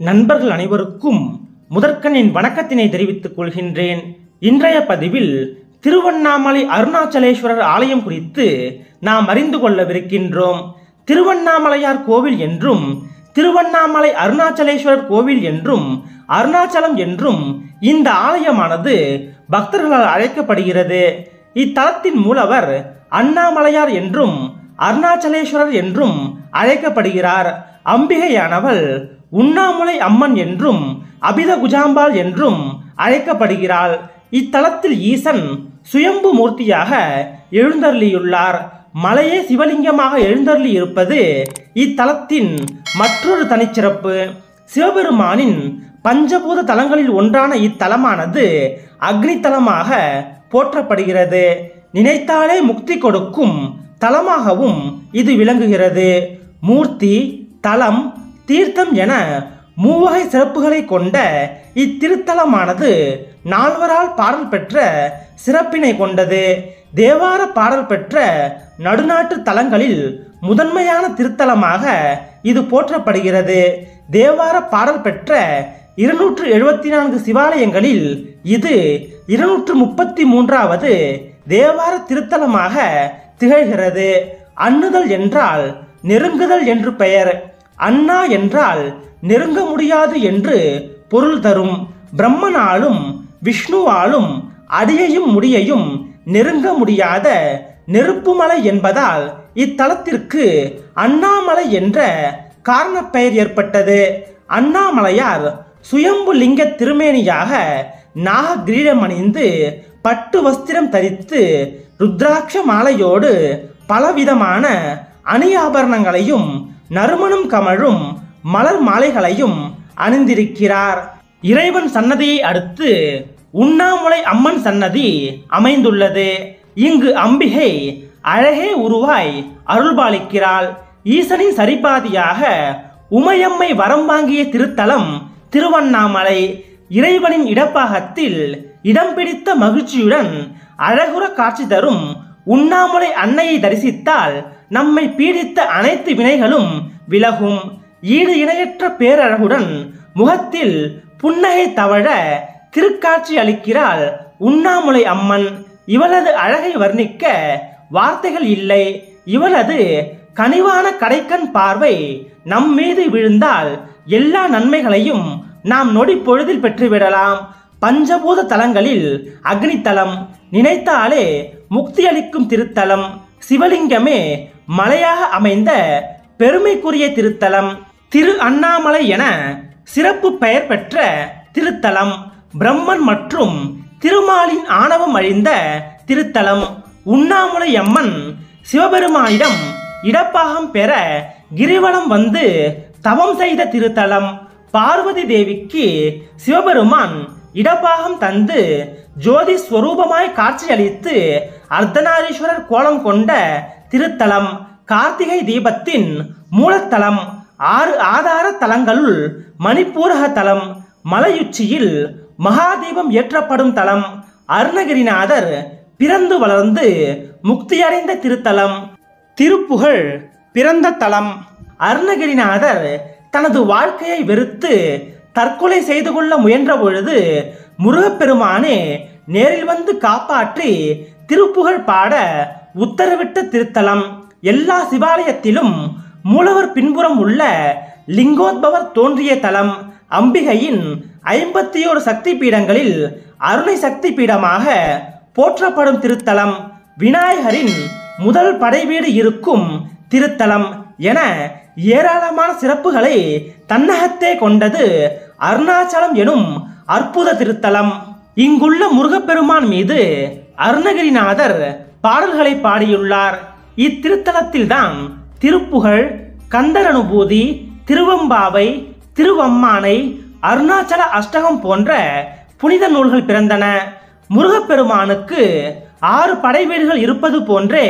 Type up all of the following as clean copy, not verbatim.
நண்பர்கள் அனைவருக்கும் முதற்கண்ணின் வணக்கத்தினை தெரிவித்துக் கொள்கின்றேன். இன்றைய பதிவில் திருவண்ணாமலை அருணாச்சலேஸ்வரர் ஆலயம் குறித்து நாம் அறிந்து கொள்ளவிருக்கின்றோம். திருவண்ணாமலையார் கோவில் என்றும் திருவண்ணாமலை அருணாச்சலேஸ்வரர் கோவில் என்றும் அருணாச்சலம் என்றும் இந்த ஆலயமானது பக்தர்களால் அழைக்கப்படுகிறது. இத்தலத்தின் மூலவர் அண்ணாமலையார் என்றும் அருணாச்சலேஸ்வரர் என்றும் அழைக்கப்படுகிறார். அம்பிகையானவள் உண்ணாமுலை அம்மன் என்றும் அபித குஜாம்பாள் என்றும் அழைக்கப்படுகிறாள். இத்தலத்தில் ஈசன் சுயம்பு மூர்த்தியாக எழுந்தருளியுள்ளார். மலையே சிவலிங்கமாக எழுந்தருளி இருப்பது இத்தலத்தின் மற்றொரு தனிச்சிறப்பு. சிவபெருமானின் பஞ்சபூத தலங்களில் ஒன்றான இத்தலமானது அக்னி தலமாக போற்றப்படுகிறது. நினைத்தாலே முக்தி கொடுக்கும் தலமாகவும் இது விளங்குகிறது. மூர்த்தி, தலம், தீர்த்தம் என மூவகை சிறப்புகளை கொண்ட இத்திருத்தலமானது நால்வரால் பாடல் பெற்ற சிறப்பினை கொண்டது. தேவார பாடல் பெற்ற நடுநாட்டு தலங்களில் முதன்மையான திருத்தலமாக இது போற்றப்படுகிறது. தேவார பாடல் பெற்ற 274 சிவாலயங்களில் இது 233வது தேவார திருத்தலமாக திகழ்கிறது. அண்ணுதல் என்றால் நெருங்குதல் என்று பெயர். அண்ணா என்றால் நெருங்க முடியாது என்று பொருள் தரும். பிரம்மனாலும் விஷ்ணுவாலும் அடியையும் முடியையும் நெருங்க முடியாத நெருப்புமலை என்பதால் இத்தலத்திற்கு அண்ணாமலை என்ற காரணப்பெயர் ஏற்பட்டது. அண்ணாமலையார் சுயம்பு லிங்க திருமேனியாக நாக கிரீடம் அணிந்து பட்டு வஸ்திரம் தரித்து ருத்ராட்ச மாலையோடு பலவிதமான அணி ஆபரணங்களையும் நறுமணம் கமழும் மலர் மாலைகளையும் அணிந்திருக்கிறார். இறைவன் சன்னதியை அடுத்து உண்ணாமுலை அம்மன் சன்னதி அமைந்துள்ளது. இங்கு அம்பிகை அழகே உருவாய் அருள்பாலிக்கிறாள். ஈசனின் சரிபாதியாக உமையம்மை வரம் வாங்கிய திருத்தலம் திருவண்ணாமலை. இறைவனின் இடப்பாகத்தில் இடம் பிடித்த மகிழ்ச்சியுடன் அழகுற காட்சி தரும் உண்ணாமுலை அன்னையை தரிசித்தால் நம்மை பீடித்த அனைத்து வினைகளும் விலகும். ஈடு இணையற்ற பேரழகுடன் முகத்தில் புன்னகை தவழ திருக்காட்சி அளிக்கிறாள் உண்ணாமுலை அம்மன். இவளது அழகை வர்ணிக்க வார்த்தைகள் இல்லை. இவளது கனிவான கடைக்கண் பார்வை நம் மீது விழுந்தால் எல்லா நன்மைகளையும் நாம் நொடி பொழுதில் பெற்றுவிடலாம். பஞ்சபூத தலங்களில் அக்னித்தலம், நினைத்தாலே முக்தி அளிக்கும் திருத்தலம். சிவலிங்கமே மலையாக அமைந்த பெருமைக்குரிய திருத்தலம். திரு அண்ணாமலை என சிறப்பு பெயர் பெற்ற திருத்தலம். பிரம்மன் மற்றும் திருமாலின் ஆணவம் அழிந்த திருத்தலம். உண்ணாமுலை அம்மன் சிவபெருமானிடம் இடப்பாகம் பெற கிரிவலம் வந்து தவம் செய்த திருத்தலம். பார்வதி தேவிக்கு சிவபெருமான் இடப்பாகம் தந்து ஜோதி ஸ்வரூபமாய் காட்சியளித்து அர்த்தநாரீஸ்வரர் கோலம் கொண்ட திருத்தலம். கார்த்திகை தீபத்தின் மூலத்தலம். 6 ஆதார தலங்களுள் மணிப்பூரக தலம். மலையுச்சியில் மகாதீபம் ஏற்றப்படும் தலம். அருணகிரிநாதர் பிறந்து வளர்ந்து முக்தியடைந்த திருத்தலம். திருப்புகழ் பிறந்த தலம். அருணகிரிநாதர் தனது வாழ்க்கையை வெறுத்து தற்கொலை செய்து கொள்ள முயன்ற பொழுது முருகப்பெருமானே நேரில் வந்து காப்பாற்றி திருப்புகழ் பாட உத்தரவிட்ட திருத்தலம். எல்லா சிவாலயத்திலும் மூலவர் பின்புறம் உள்ள லிங்கோத்பவர் தோன்றிய தலம். அம்பிகையின் 51 சக்தி பீடங்களில் அருணை சக்தி பீடமாக போற்றப்படும் திருத்தலம். விநாயகரின் முதல் படைவீடு இருக்கும் திருத்தலம் என ஏராளமான சிறப்புகளை தன்னகத்தே கொண்டது அருணாச்சலம் எனும் அற்புத திருத்தலம். இங்குள்ள முருகப்பெருமான் மீது அருணகிரிநாதர் பாடல்களை பாடியுள்ளார். இத்திருத்தலத்தில்தான் திருப்புகழ், கந்தர் அனுபூதி, திருவம்பாவை, திருவம்மானை, அருணாச்சல அஷ்டகம் போன்ற புனித நூல்கள் பிறந்தன. முருகப்பெருமானுக்கு 6 படைவீடுகள் இருப்பது போன்றே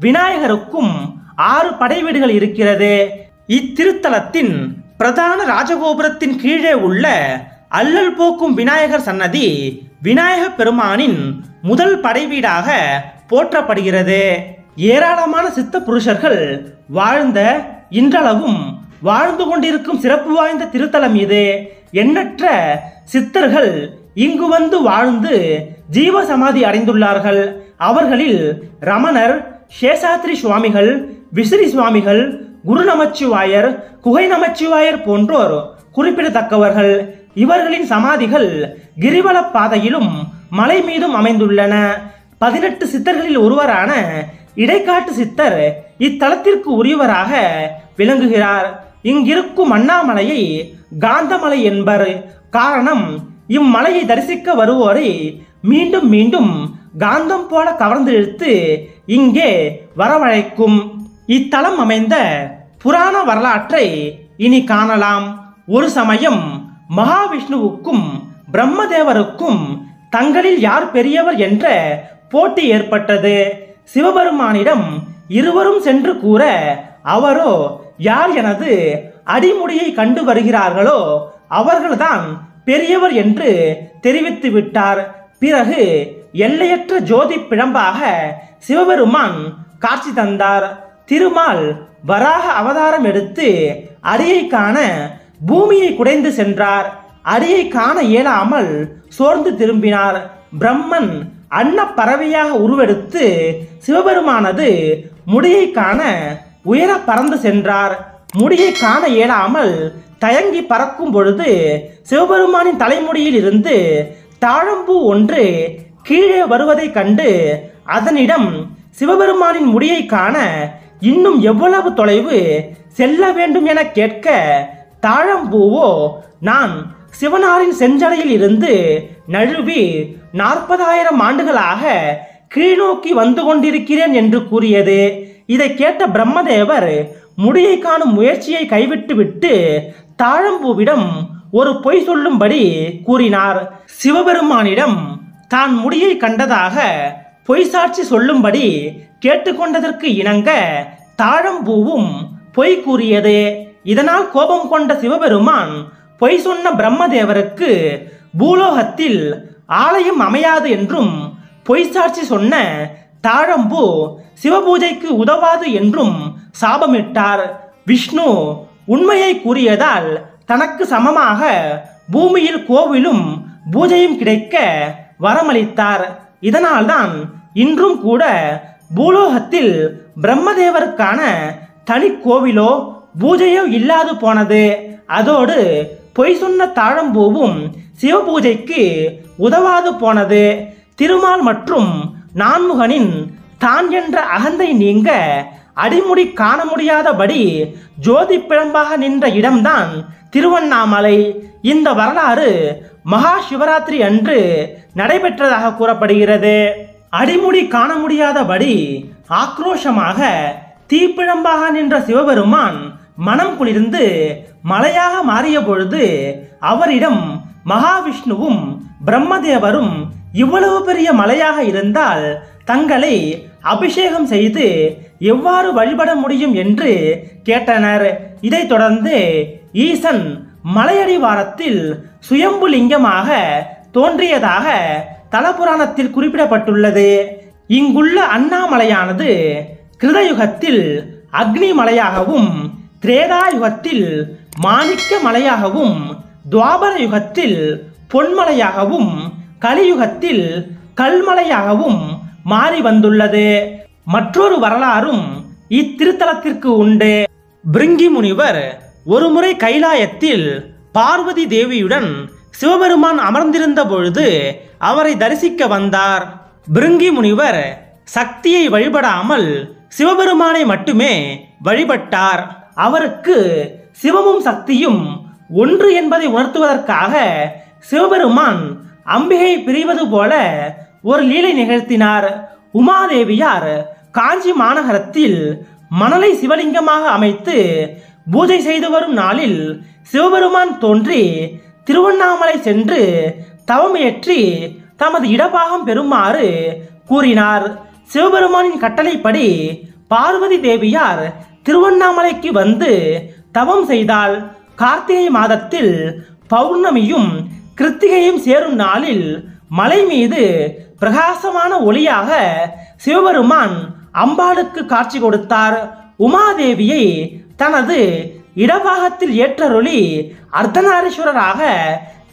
விநாயகருக்கும் 6 படைவீடுகள் இருக்கிறது. இத்திருத்தலத்தின் பிரதான ராஜகோபுரத்தின் கீழே உள்ள அல்லல் போக்கும் விநாயகர் சன்னதி விநாயக பெருமானின் முதல் படைவீடாக போற்றப்படுகிறது. ஏராளமான சித்த புருஷர்கள் வாழ்ந்த இன்றளவும் வாழ்ந்து கொண்டிருக்கும் சிறப்பு வாய்ந்த திருத்தலம் இது. எண்ணற்ற சித்தர்கள் இங்கு வந்து வாழ்ந்து ஜீவ சமாதி அடைந்துள்ளார்கள். அவர்களில் ரமணர், சேஷாத்ரி சுவாமிகள், விசிறி சுவாமிகள், குரு நமச்சிவாயர், குகை நமச்சிவாயர் போன்றோர் குறிப்பிடத்தக்கவர்கள். இவர்களின் சமாதிகள் கிரிவல பாதையிலும் மலை மீதும் அமைந்துள்ளன. 18 சித்தர்களில் ஒருவரான இடைக்காட்டு சித்தர் இத்தலத்திற்கு உரியவராக விளங்குகிறார். இங்கிருக்கும் அண்ணாமலையை காந்தமலை என்பர். காரணம், இம்மலையை தரிசிக்க வருவோரை மீண்டும் மீண்டும் காந்தம் போல கவர்ந்து இழுத்து இங்கே வரவழைக்கும். இத்தலம் அமைந்த புராண வரலாற்றை இனி காணலாம். ஒரு சமயம் மகாவிஷ்ணுவுக்கும் பிரம்மதேவருக்கும் தங்களில் யார் பெரியவர் என்ற போட்டி ஏற்பட்டது. சிவபெருமானிடம் இருவரும் சென்று கூற, அவரோ யார் எனது அடிமுடியை கண்டு வருகிறார்களோ அவர்கள்தான் பெரியவர் என்று தெரிவித்து விட்டார். பிறகு எல்லையற்ற ஜோதி பிழம்பாக சிவபெருமான் காட்சி தந்தார். திருமால் வராக அவதாரம் எடுத்து அடியை காண பூமியை குடைந்து சென்றார். அடியை காண இயலாமல் சோர்ந்து திரும்பினார். பிரம்மன் அன்ன பறவையாக உருவெடுத்து சிவபெருமானது முடியை காண உயர பறந்து சென்றார். முடியை காண இயலாமல் தயங்கி பறக்கும் பொழுது சிவபெருமானின் தலைமுடியில் இருந்து தாழம்பூ ஒன்று கீழே வருவதை கண்டு அதனிடம் சிவபெருமானின் முடியை காண இன்னும் எவ்வளவு தொலைவு செல்ல வேண்டும் என கேட்க, தாழம்பூவோ, நான் சிவனாரின் செஞ்சடையில் இருந்து நழுவி 40,000 ஆண்டுகளாக கீழ்நோக்கி வந்து கொண்டிருக்கிறேன் என்று கூறியது. இதை கேட்ட பிரம்மதேவர் முடியை காணும் முயற்சியை கைவிட்டு விட்டு தாழம்பூவிடம் ஒரு பொய் சொல்லும்படி கூறினார். சிவபெருமானிடம் தான் முடியை கண்டதாக பொய் சாட்சி சொல்லும்படி கேட்டுக்கொண்டதற்கு இணங்க தாழம்பூவும் பொய் கூறியது. இதனால் கோபம் கொண்ட சிவபெருமான் பொய் சொன்ன பிரம்மதேவருக்கு பூலோகத்தில் ஆலயம் அமையாது என்றும், பொய் சாட்சி சொன்ன தாழம்பூ சிவபூஜைக்கு உதவாது என்றும் சாபமிட்டார். விஷ்ணு உண்மையை கூறியதால் தனக்கு சமமாக பூமியில் கோவிலும் பூஜையும் கிடைக்க வரமளித்தார். இதனால்தான் இன்றும் கூட பூலோகத்தில் பிரம்மதேவருக்கான தனி கோவிலோ பூஜையோ இல்லாது போனது. அதோடு பொய் சொன்ன தாழம்பூவும் சிவபூஜைக்கு உதவாது போனது. திருமால் மற்றும் நான்முகனின் தான் என்ற அகந்தை நீங்க அடிமுடி காண முடியாதபடி ஜோதி பிழம்பாக நின்ற இடம்தான் திருவண்ணாமலை. இந்த வரலாறு மகா சிவராத்திரி அன்று நடைபெற்றதாக கூறப்படுகிறது. அடிமுடி காண முடியாதபடி ஆக்ரோஷமாக தீப்பிழம்பாக நின்ற சிவபெருமான் மனம் குளிர்ந்து மலையாக மாறிய பொழுது அவரிடம் மகாவிஷ்ணுவும் பிரம்மதேவரும் இவ்வளவு பெரிய மலையாக இருந்தால் தங்களை அபிஷேகம் செய்து எவ்வாறு வழிபட முடியும் என்று கேட்டனர். இதைத் தொடர்ந்து ஈசன் மலையடிவாரத்தில் சுயம்பு லிங்கமாக தோன்றியதாக தலபுராணத்தில் குறிப்பிடப்பட்டுள்ளது. இங்குள்ள அண்ணாமலையானது கிருதயுகத்தில் அக்னி மலையாகவும், திரேதாயுகத்தில் மாணிக்க மலையாகவும், துவாபர யுகத்தில் பொன்மலையாகவும், கலியுகத்தில் கல்மலையாகவும் மாறி வந்துள்ளது. மற்றொரு வரலாறும் இத்திருத்தலத்திற்கு உண்டு. பிருங்கி முனிவர் ஒருமுறை கைலாயத்தில் பார்வதி தேவியுடன் சிவபெருமான் அமர்ந்திருந்த பொழுது அவரை தரிசிக்க வந்தார். பிருங்கி முனிவர் சக்தியை வழிபடாமல் சிவபெருமானை மட்டுமே வழிபட்டார். அவருக்கு சிவமும் சக்தியும் ஒன்று என்பதை உணர்த்துவதற்காக சிவபெருமான் அம்பிகை பிரிவது போல ஒரு லீலை நிகழ்த்தினார். உமாதேவியார் காஞ்சி மாநகரத்தில் மணலை சிவலிங்கமாக அமைத்து பூஜை செய்து வரும் நாளில் சிவபெருமான் தோன்றி திருவண்ணாமலை சென்று தவமியற்றி தமது இடபாகம் பெறுமாறு கூறினார். சிவபெருமானின் கட்டளைப்படி பார்வதி தேவியார் திருவண்ணாமலைக்கு வந்து தவம் செய்தால் கார்த்திகை மாதத்தில் பௌர்ணமியும் கிருத்திகையும் சேரும் நாளில் மலை மீது பிரகாசமான ஒளியாக சிவபெருமான் அம்பாளுக்கு காட்சி கொடுத்தார். உமாதேவியை தனது இடபாகத்தில் ஏற்றருளி அர்த்தநாரீஸ்வரராக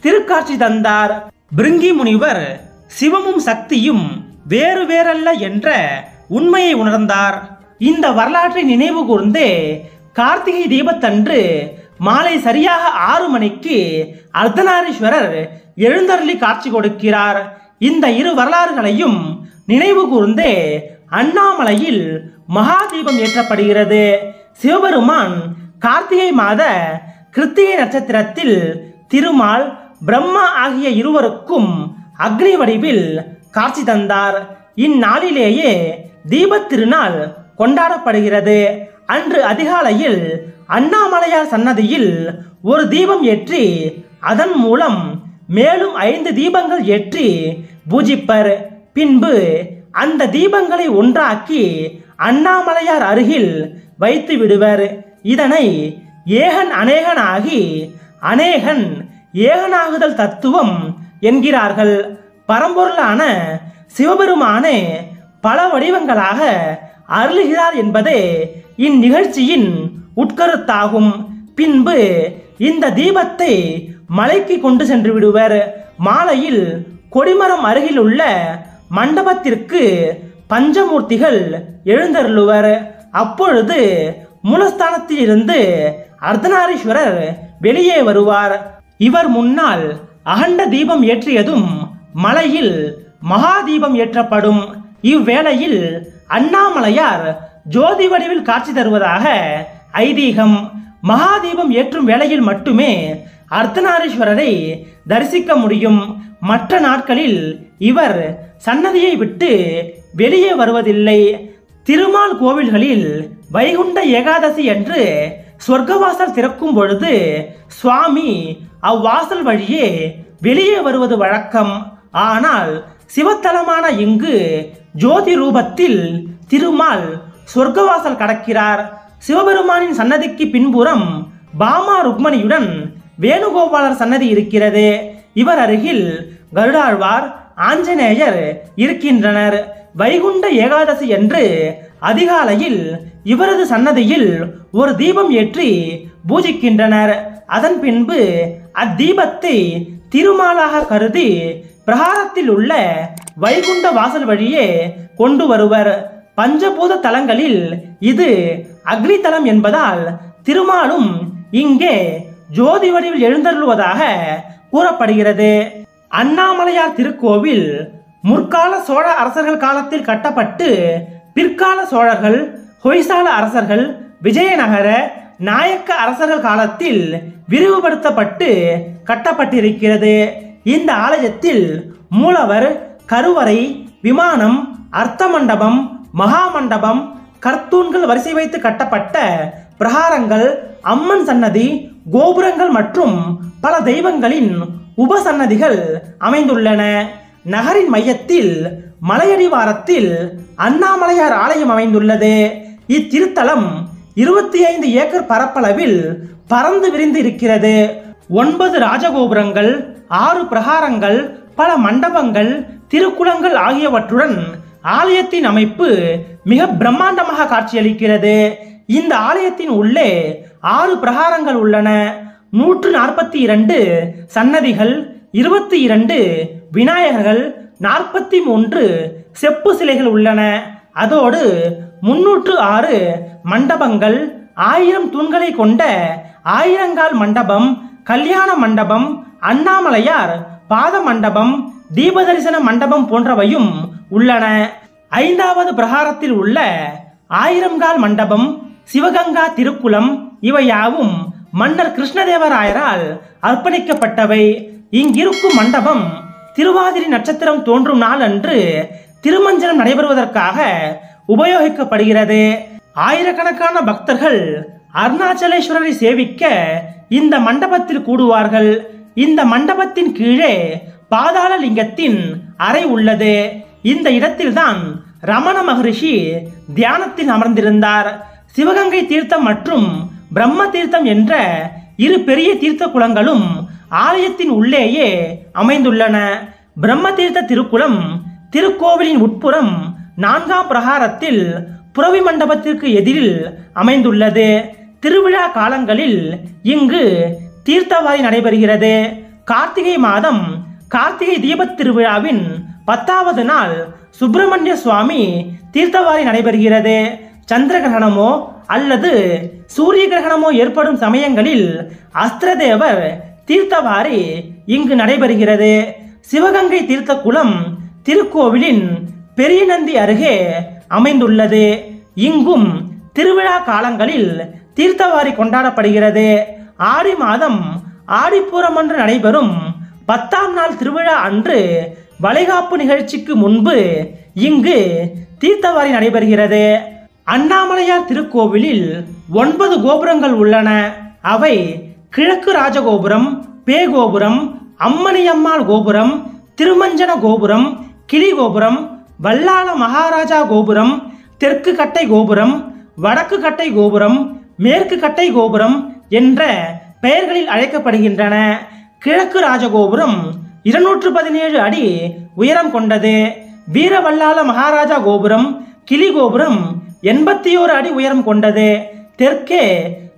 திருக்காட்சி தந்தார். பிருங்கி முனிவர் சிவமும் சக்தியும் வேறு வேறல்ல என்ற உண்மையை உணர்ந்தார். இந்த வரலாற்றை நினைவு கூர்ந்து கார்த்திகை தீபத்தன்று மாலை சரியாக 6 மணிக்கு அர்த்தநாரீஸ்வரர் எழுந்தருளி காட்சி கொடுக்கிறார். இந்த இரு வரலாறுகளையும் நினைவு கூர்ந்து அண்ணாமலையில் மகா தீபம் ஏற்றப்படுகிறது. சிவபெருமான் கார்த்திகை மாத கிருத்திகை நட்சத்திரத்தில் திருமால் பிரம்மா ஆகிய இருவருக்கும் அக்னி வடிவில் காட்சி தந்தார். இந்நாளிலேயே தீபத் திருநாள் கொண்டாடப்படுகிறது. அன்று அதிகாலையில் அண்ணாமலையார் சன்னதியில் ஒரு தீபம் ஏற்றி அதன் மூலம் மேலும் 5 தீபங்கள் ஏற்றி பூஜிப்பர். பின்பு அந்த தீபங்களை ஒன்றாக்கி அண்ணாமலையார் அருகில் வைத்து விடுவர். இதனை ஏகன் அநேகனாகி அநேகன் ஏகனாகுதல் தத்துவம் என்கிறார்கள். பரம்பொருளான சிவபெருமானே பல வடிவங்களாக அருளுகிறார் என்பதே இந்நிகழ்ச்சியின் உட்கருத்தாகும். பின்பு இந்த தீபத்தை மலைக்கு கொண்டு சென்று விடுவர். மாலையில் கொடிமரம் அருகில் உள்ள மண்டபத்திற்கு பஞ்சமூர்த்திகள் எழுந்தருளுவர். அப்பொழுது மூலஸ்தானத்தில் இருந்து அர்த்தநாரீஸ்வரர் வெளியே வருவார். இவர் முன்னால் அகண்ட தீபம் ஏற்றியதும் மலையில் மகா தீபம் ஏற்றப்படும். இவ்வேளையில் அண்ணாமலையார் ஜோதி வடிவில் காட்சி தருவதாக ஐதீகம். மகாதீபம் ஏற்றும் வேளையில் மட்டுமே அர்த்தநாரீஸ்வரரை தரிசிக்க முடியும். மற்ற நாட்களில் இவர் சன்னதியை விட்டு வெளியே வருவதில்லை. திருமால் கோவில்களில் வைகுண்ட ஏகாதசி என்று சொர்க்கவாசல் திறக்கும் பொழுது சுவாமி அவ்வாசல் வழியே வெளியே வருவது வழக்கம். ஆனால் சிவத்தலமான இங்கு ஜோதி ரூபத்தில் திருமால் சொர்க்கவாசல் கடக்கிறார். சிவபெருமானின் சன்னதிக்கு பின்புறம் பாமா ருக்மணியுடன் வேணுகோபாலர் சன்னதி இருக்கிறது. இவர் அருகில் கருடாழ்வார், ஆஞ்சநேயர் இருக்கின்றனர். வைகுண்ட ஏகாதசி என்று அதிகாலையில் இவரது சன்னதியில் ஒரு தீபம் ஏற்றி பூஜிக்கின்றனர். அதன் பின்பு அத்தீபத்தை திருமாலாக கருதி பிரகாரத்தில் உள்ள வைகுண்ட வாசல் வழியே கொண்டு வருவர். பஞ்சபூத தலங்களில் இது அக்னி தலம் என்பதால் திருமாலும் இங்கே ஜோதி வடிவில் எழுந்தருளுவதாக கூறப்படுகிறது. அண்ணாமலையார் திருக்கோவில் முற்கால சோழ அரசர்கள் காலத்தில் கட்டப்பட்டு பிற்கால சோழர்கள், ஹொய்சால அரசர்கள், விஜயநகர நாயக்க அரசர்கள் காலத்தில் விரிவுபடுத்தப்பட்டு கட்டப்பட்டிருக்கிறது. இந்த ஆலயத்தில் மூலவர், கருவறை, விமானம், அர்த்த மண்டபம், மகா மண்டபம், கர்த்தூன்கள் வரிசை வைத்து கட்டப்பட்ட பிரகாரங்கள், அம்மன் சன்னதி, கோபுரங்கள் மற்றும் பல தெய்வங்களின் உபசன்னதிகள் அமைந்துள்ளன. நகரின் மையத்தில் மலையடிவாரத்தில் அண்ணாமலையார் ஆலயம் அமைந்துள்ளது. இத்திருத்தலம் 25 ஏக்கர் பரப்பளவில் பறந்து விரிந்து இருக்கிறது. 9 ராஜகோபுரங்கள், 6 பிரகாரங்கள், பல மண்டபங்கள், திருக்குளங்கள் ஆகியவற்றுடன் ஆலயத்தின் அமைப்பு மிக பிரம்மாண்டமாக காட்சியளிக்கிறது. இந்த ஆலயத்தின் உள்ளே 6 பிரகாரங்கள் உள்ளன. 142 சன்னதிகள், 22 விநாயகர்கள், 43 செப்பு சிலைகள் உள்ளன. அதோடு 306 மண்டபங்கள், 1000 தூண்களை கொண்ட 1000 மண்டபம், கல்யாண மண்டபம், அண்ணாமலையார் பாத மண்டபம், தீபதரிசன மண்டபம் போன்றவையும் உள்ளன. 5வது பிரகாரத்தில் உள்ள 1000 மண்டபம், சிவகங்கா திருக்குளம் இவையாவும் மன்னர் கிருஷ்ணதேவராயரால் அர்ப்பணிக்கப்பட்டவை. இங்கிருக்கும் மண்டபம் திருவாதிரை நட்சத்திரம் தோன்றும் நாள் அன்று திருமஞ்சனம் நடைபெறுவதற்காக உபயோகிக்கப்படுகிறது. ஆயிரக்கணக்கான பக்தர்கள் அருணாச்சலேஸ்வரரை சேவிக்க இந்த மண்டபத்தில் கூடுவார்கள். இந்த மண்டபத்தின் கீழே பாதாள லிங்கத்தின் அறை உள்ளது. இந்த இடத்தில்தான் ரமண மகரிஷி தியானத்தில் அமர்ந்திருந்தார். சிவகங்கை தீர்த்தம் மற்றும் பிரம்ம தீர்த்தம் என்ற 2 பெரிய தீர்த்த குளங்களும் ஆலயத்தின் உள்ளேயே அமைந்துள்ளன. பிரம்ம தீர்த்த திருக்குளம் திருக்கோவிலின் உட்புறம் 4ஆம் பிரகாரத்தில் புரவி மண்டபத்திற்கு எதிரில் அமைந்துள்ளது. திருவிழா காலங்களில் இங்கு தீர்த்தவாரி நடைபெறுகிறது. கார்த்திகை மாதம் கார்த்திகை தீபத் திருவிழாவின் 10வது நாள் சுப்பிரமணிய சுவாமி தீர்த்தவாரி நடைபெறுகிறது. சந்திர கிரகணமோ அல்லது சூரிய கிரகணமோ ஏற்படும் சமயங்களில் அஸ்திரதேவர் தீர்த்தவாரி இங்கு நடைபெறுகிறது. சிவகங்கை தீர்த்த குளம் திருக்கோவிலின் பெரிய நந்தி அருகே அமைந்துள்ளது. இங்கும் திருவிழா காலங்களில் தீர்த்தவாரி கொண்டாடப்படுகிறது. ஆடி மாதம் ஆடிப்பூரம் அன்று நடைபெறும் 10ஆம் நாள் திருவிழா அன்று வளைகாப்பு நிகழ்ச்சிக்கு முன்பு இங்கு தீர்த்தவாரி நடைபெறுகிறது. அண்ணாமலையார் திருக்கோவிலில் 9 கோபுரங்கள் உள்ளன. அவை கிழக்கு ராஜகோபுரம், பேகோபுரம், அம்மணியம்மாள் கோபுரம், திருமஞ்சன கோபுரம், கிளி கோபுரம், வல்லாள மகாராஜா கோபுரம், தெற்கு கட்டை கோபுரம், வடக்கு கட்டை கோபுரம், மேற்கு கட்டை கோபுரம் என்ற பெயர்களில் அழைக்கப்படுகின்றன. கிழக்கு ராஜகோபுரம் 217 அடி உயரம் கொண்டது. வீரவல்லாள மகாராஜா கோபுரம், கிளி கோபுரம் 81 அடி உயரம் கொண்டது. தெற்கே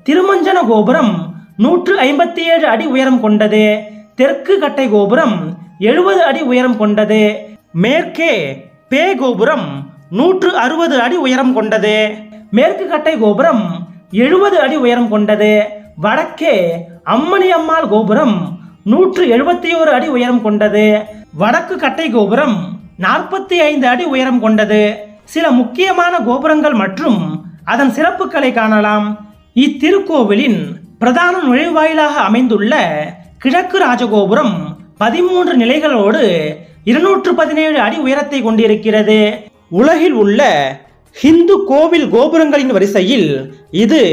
திருமஞ்சன கோபுரம் 157 அடி உயரம் கொண்டது. தெற்கு கட்டை கோபுரம் 70 அடி உயரம் கொண்டது. மேற்கே பே கோபுரம் 160 அடி உயரம் கொண்டது. மேற்கு கட்டை கோபுரம் 70 அடி உயரம் கொண்டது. வடக்கே அம்மணி அம்மாள் கோபுரம் 171 அடி உயரம் கொண்டது. வடக்கு கட்டை கோபுரம் 45 அடி உயரம் கொண்டது. சில முக்கியமான கோபுரங்கள் மற்றும் அதன் சிறப்புகளை காணலாம். இத்திருக்கோவிலின் பிரதான நுழைவாயிலாக அமைந்துள்ள கிழக்கு ராஜகோபுரம் 13 நிலைகளோடு 217 அடி உயரத்தை கொண்டிருக்கிறது. உலகில் உள்ள ஹிந்து கோவில் கோபுரங்களின் வரிசையில் இது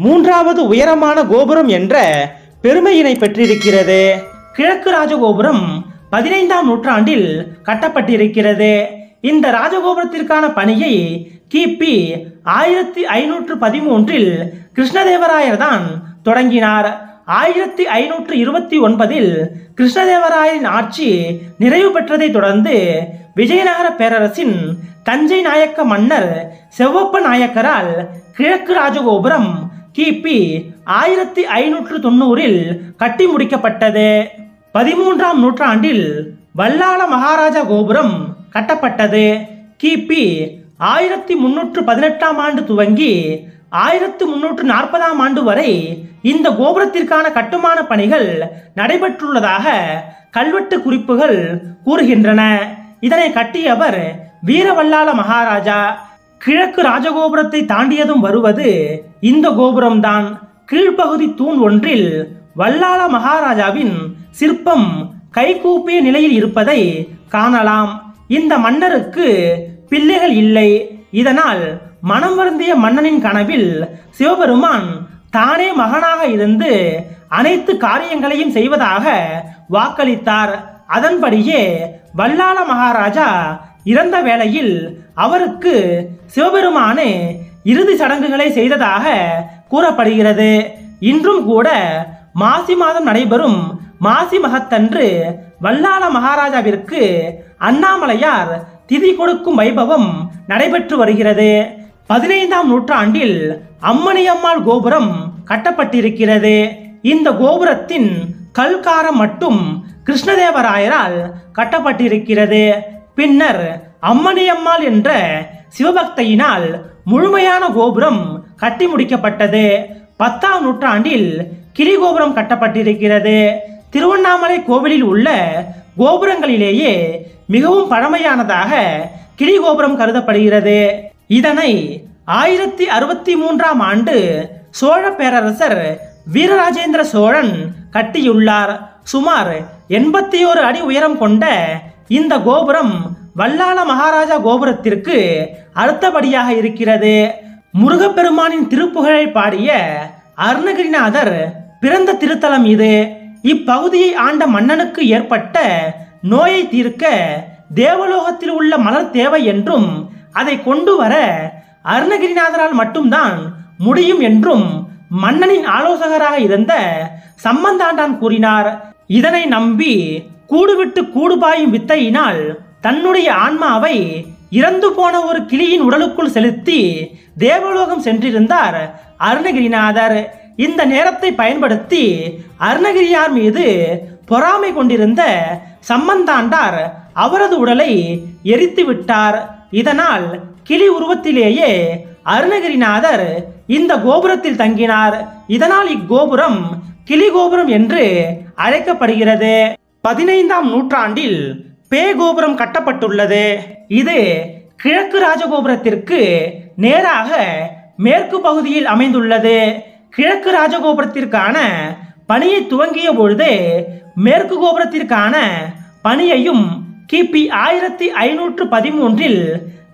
3வது உயரமான கோபுரம் என்ற பெருமையினை பெற்றிருக்கிறது. கிழக்கு ராஜகோபுரம் 15ஆம் நூற்றாண்டில் கட்டப்பட்டிருக்கிறது. இந்த ராஜகோபுரத்திற்கான பணியை கிபி 1513இல் கிருஷ்ணதேவராயர் தான் தொடங்கினார். 1529இல் கிருஷ்ணதேவராயரின் ஆட்சி நிறைவு பெற்றதை தொடர்ந்து விஜயநகர பேரரசின் தஞ்சை நாயக்க மன்னர் செவ்வப்ப நாயக்கரால் கிழக்கு ராஜகோபுரம் கிபி 1590இல் கட்டி முடிக்கப்பட்டது. 13ஆம் நூற்றாண்டில் வல்லாள மகாராஜா கோபுரம் கட்டப்பட்டது. கிபி 1318ஆம் ஆண்டு துவங்கி 1340ஆம் ஆண்டு வரை இந்த கோபுரத்திற்கான கட்டுமான பணிகள் நடைபெற்றுள்ளதாக கல்வெட்டு குறிப்புகள் கூறுகின்றன. இதனை கட்டியவர் வீரவல்லாள மகாராஜா. கிழக்கு ராஜகோபுரத்தை தாண்டியதும் வருவது இந்த கோபுரம்தான். கீழ்ப்பகுதி தூண் ஒன்றில் வல்லாள மகாராஜாவின் சிற்பம் கைகூப்பிய நிலையில் இருப்பதை காணலாம். இந்த மன்னருக்கு பிள்ளைகள் இல்லை. இதனால் மனம் வருந்திய மன்னனின் கனவில் சிவபெருமான் தானே மகனாக இருந்து அனைத்து காரியங்களையும் செய்வதாக வாக்களித்தார். அதன்படியே வல்லாள மகாராஜா இறந்த வேளையில் அவருக்கு சிவபெருமானே இறுதி சடங்குகளை செய்ததாக கூறப்படுகிறது. இன்றும் கூட மாசி மாதம் நடைபெறும் மாசி மகத்தன்று வல்லாள மகாராஜாவிற்கு அண்ணாமலையார் திதி கொடுக்கும் வைபவம் நடைபெற்று வருகிறது. 15ஆம் நூற்றாண்டில் அம்மணியம்மாள் கோபுரம் கட்டப்பட்டிருக்கிறது. இந்த கோபுரத்தின் கல்காரம் மட்டும் கிருஷ்ணதேவராயரால் கட்டப்பட்டிருக்கிறது. பின்னர் அம்மணியம்மாள் என்ற சிவபக்தையினால் முழுமையான கோபுரம் கட்டி முடிக்கப்பட்டது. 10ஆம் நூற்றாண்டில் கிளி கோபுரம் கட்டப்பட்டிருக்கிறது. திருவண்ணாமலை கோவிலில் உள்ள கோபுரங்களிலேயே மிகவும் பழமையானதாக கிளி கோபுரம் கருதப்படுகிறது. இதனை 1063ஆம் ஆண்டு சோழ பேரரசர் வீரராஜேந்திர சோழன் கட்டியுள்ளார். சுமார் 81 அடி உயரம் கொண்ட இந்த கோபுரம் வல்லாள மகாராஜா கோபுரத்திற்கு அடுத்தபடியாக இருக்கிறது. முருகப்பெருமானின் திருப்புகழை பாடிய அருணகிரிநாதர் பிறந்த திருத்தலம் இது. இப்பகுதியை ஆண்ட மன்னனுக்கு ஏற்பட்ட நோயை தீர்க்க தேவலோகத்தில் உள்ள மலர் தேவை என்றும் அதை கொண்டு வர அருணகிரிநாதரால் மட்டும்தான் முடியும் என்றும் மன்னனின் ஆலோசகராக இருந்த சம்பந்தாண்டான் கூறினார். இதனை நம்பி கூடுவிட்டு கூடுபாயும் வித்தையினால் தன்னுடைய ஆன்மாவை இறந்து போன ஒரு கிளியின் உடலுக்குள் செலுத்தி தேவலோகம் சென்றிருந்தார் அருணகிரிநாதர். இந்த நேரத்தை பயன்படுத்தி அருணகிரியார் மீது பொறாமை கொண்டிருந்த சம்பந்தாண்டார் அவரது உடலை எரித்து விட்டார். இதனால் கிளி உருவத்திலேயே அருணகிரிநாதர் இந்த கோபுரத்தில் தங்கினார். இதனால் இக்கோபுரம் கிளி கோபுரம் என்று அழைக்கப்படுகிறது. 15ஆம் நூற்றாண்டில் பே கோபுரம் கட்டப்பட்டுள்ளது. இது கிழக்கு ராஜகோபுரத்திற்கு நேராக மேற்கு பகுதியில் அமைந்துள்ளது. கிழக்கு ராஜகோபுரத்திற்கான பணியை துவங்கிய பொழுது மேற்கு கோபுரத்திற்கான பணியையும் கிபி 1513இல்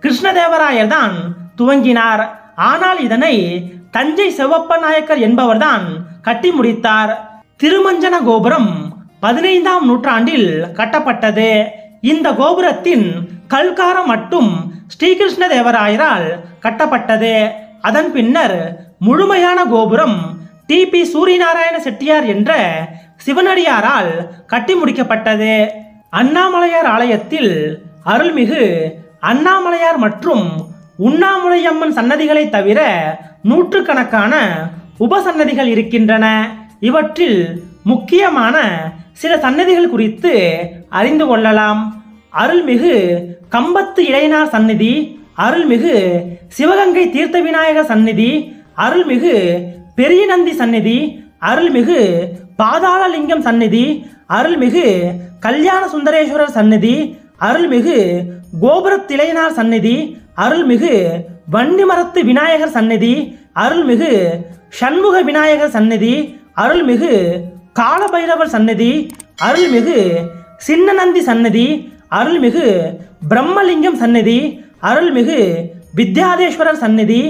கிருஷ்ணதேவராயர் தான் துவங்கினார். ஆனால் இதனை தஞ்சை செவ்வப்ப நாயக்கர் என்பவர்தான் கட்டி முடித்தார். திருமஞ்சன கோபுரம் 15ஆம் நூற்றாண்டில் கட்டப்பட்டது. இந்த கோபுரத்தின் கல்காரம் மட்டும் ஸ்ரீகிருஷ்ணதேவராயரால் கட்டப்பட்டது. அதன் பின்னர் முழுமையான கோபுரம் டிபி சூரியநாராயண செட்டியார் என்ற சிவனடியாரால் கட்டி முடிக்கப்பட்டது. அண்ணாமலையார் ஆலயத்தில் அருள்மிகு அண்ணாமலையார் மற்றும் உண்ணாமுலையம்மன் சன்னதிகளை தவிர நூற்றுக்கணக்கான உபசன்னதிகள் இருக்கின்றன. இவற்றில் முக்கியமான சில சன்னதிகள் குறித்து அறிந்து கொள்ளலாம். அருள்மிகு கம்பத்து இளையனார் சந்நிதி, அருள்மிகு சிவகங்கை தீர்த்த விநாயகர் சந்நிதி, அருள்மிகு பெரிய நந்தி சந்நிதி, அருள்மிகு பாதாளலிங்கம் சந்நிதி, அருள்மிகு கல்யாண சுந்தரேஸ்வரர் சந்நிதி, அருள்மிகு கோபுரத்திளையனார் சந்நிதி, அருள்மிகு வன்னிமரத்து விநாயகர் சந்நிதி, அருள்மிகு சண்முக விநாயகர் சந்நிதி, அருள்மிகு காலபைரவர் சந்நிதி, அருள்மிகு சின்னநந்தி சந்நிதி, அருள்மிகு பிரம்மலிங்கம் சந்நிதி, அருள்மிகு வித்யாதேஸ்வரர் சந்நிதி,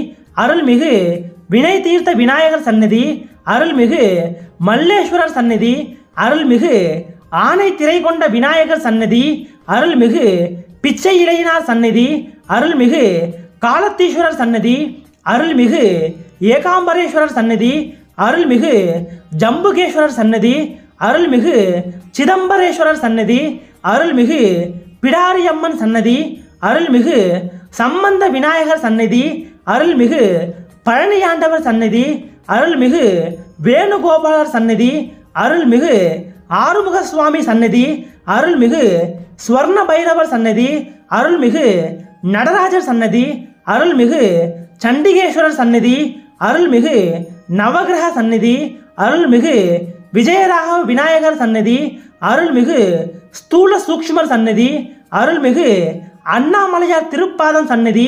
அருள்மிகு வினை தீர்த்த விநாயகர் சந்நிதி, அருள்மிகு மல்லேஸ்வரர் சந்நிதி, அருள்மிகு ஆனை திரை கொண்ட விநாயகர் சந்நிதி, அருள்மிகு பிச்சை இளையனார் சந்நிதி, அருள்மிகு காலத்தீஸ்வரர் சந்நிதி, அருள்மிகு ஏகாம்பரேஸ்வரர் சந்நிதி, அருள்மிகு ஜம்புகேஸ்வரர் சந்நிதி, அருள்மிகு சிதம்பரேஸ்வரர் சந்நிதி, அருள்மிகு பிடாரியம்மன் சந்நிதி, அருள்மிகு சம்பந்த விநாயகர் சந்நிதி, அருள்மிகு பழனியாண்டவர் சந்நிதி, அருள்மிகு வேணுகோபாலர் சந்நிதி, அருள்மிகு ஆறுமுக சுவாமி சந்நிதி, அருள்மிகு ஸ்வர்ண பைரவர் சந்நிதி, அருள்மிகு நடராஜர் சந்நிதி, அருள்மிகு சண்டிகேஸ்வரர் சந்நிதி, அருள்மிகு நவகிரக சந்நிதி, அருள்மிகு விஜயராகவ விநாயகர் சந்நிதி, அருள்மிகு ஸ்தூல சூக்ஷ்மர் சந்நிதி, அருள்மிகு அண்ணாமலையார் திருப்பாதம் சந்நிதி,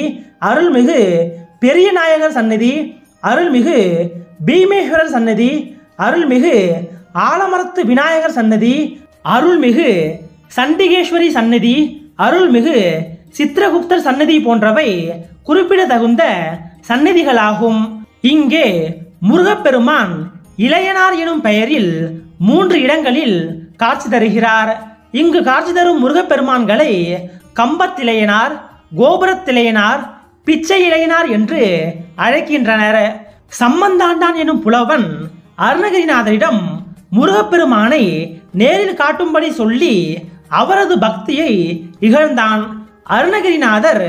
அருள்மிகு பெரிய நாயகர் சந்நிதி, அருள்மிகு பீமேஸ்வரர் சந்நிதி, அருள்மிகு ஆலமரத்து விநாயகர் சந்நிதி, அருள்மிகு சண்டிகேஸ்வரி சந்நிதி, அருள்மிகு சித்திரகுப்தர் சந்நிதி போன்றவை குறிப்பிடத்தகுந்த சந்நிதிகளாகும். இங்கே முருகப்பெருமான் இளையனார் எனும் பெயரில் 3 இடங்களில் காட்சி தருகிறார். இங்கு காட்சி தரும் முருகப்பெருமான்களை கம்பத்திளையனார், கோபுரத்திளையனார், பிச்சை இளையனார் என்று அழைக்கின்றனர். சம்பந்தாண்டான் எனும் புலவன் அருணகிரிநாதரிடம் முருகப்பெருமானை நேரில் காட்டும்படி சொல்லி அவரது பக்தியை இகழ்ந்தான். அருணகிரிநாதர்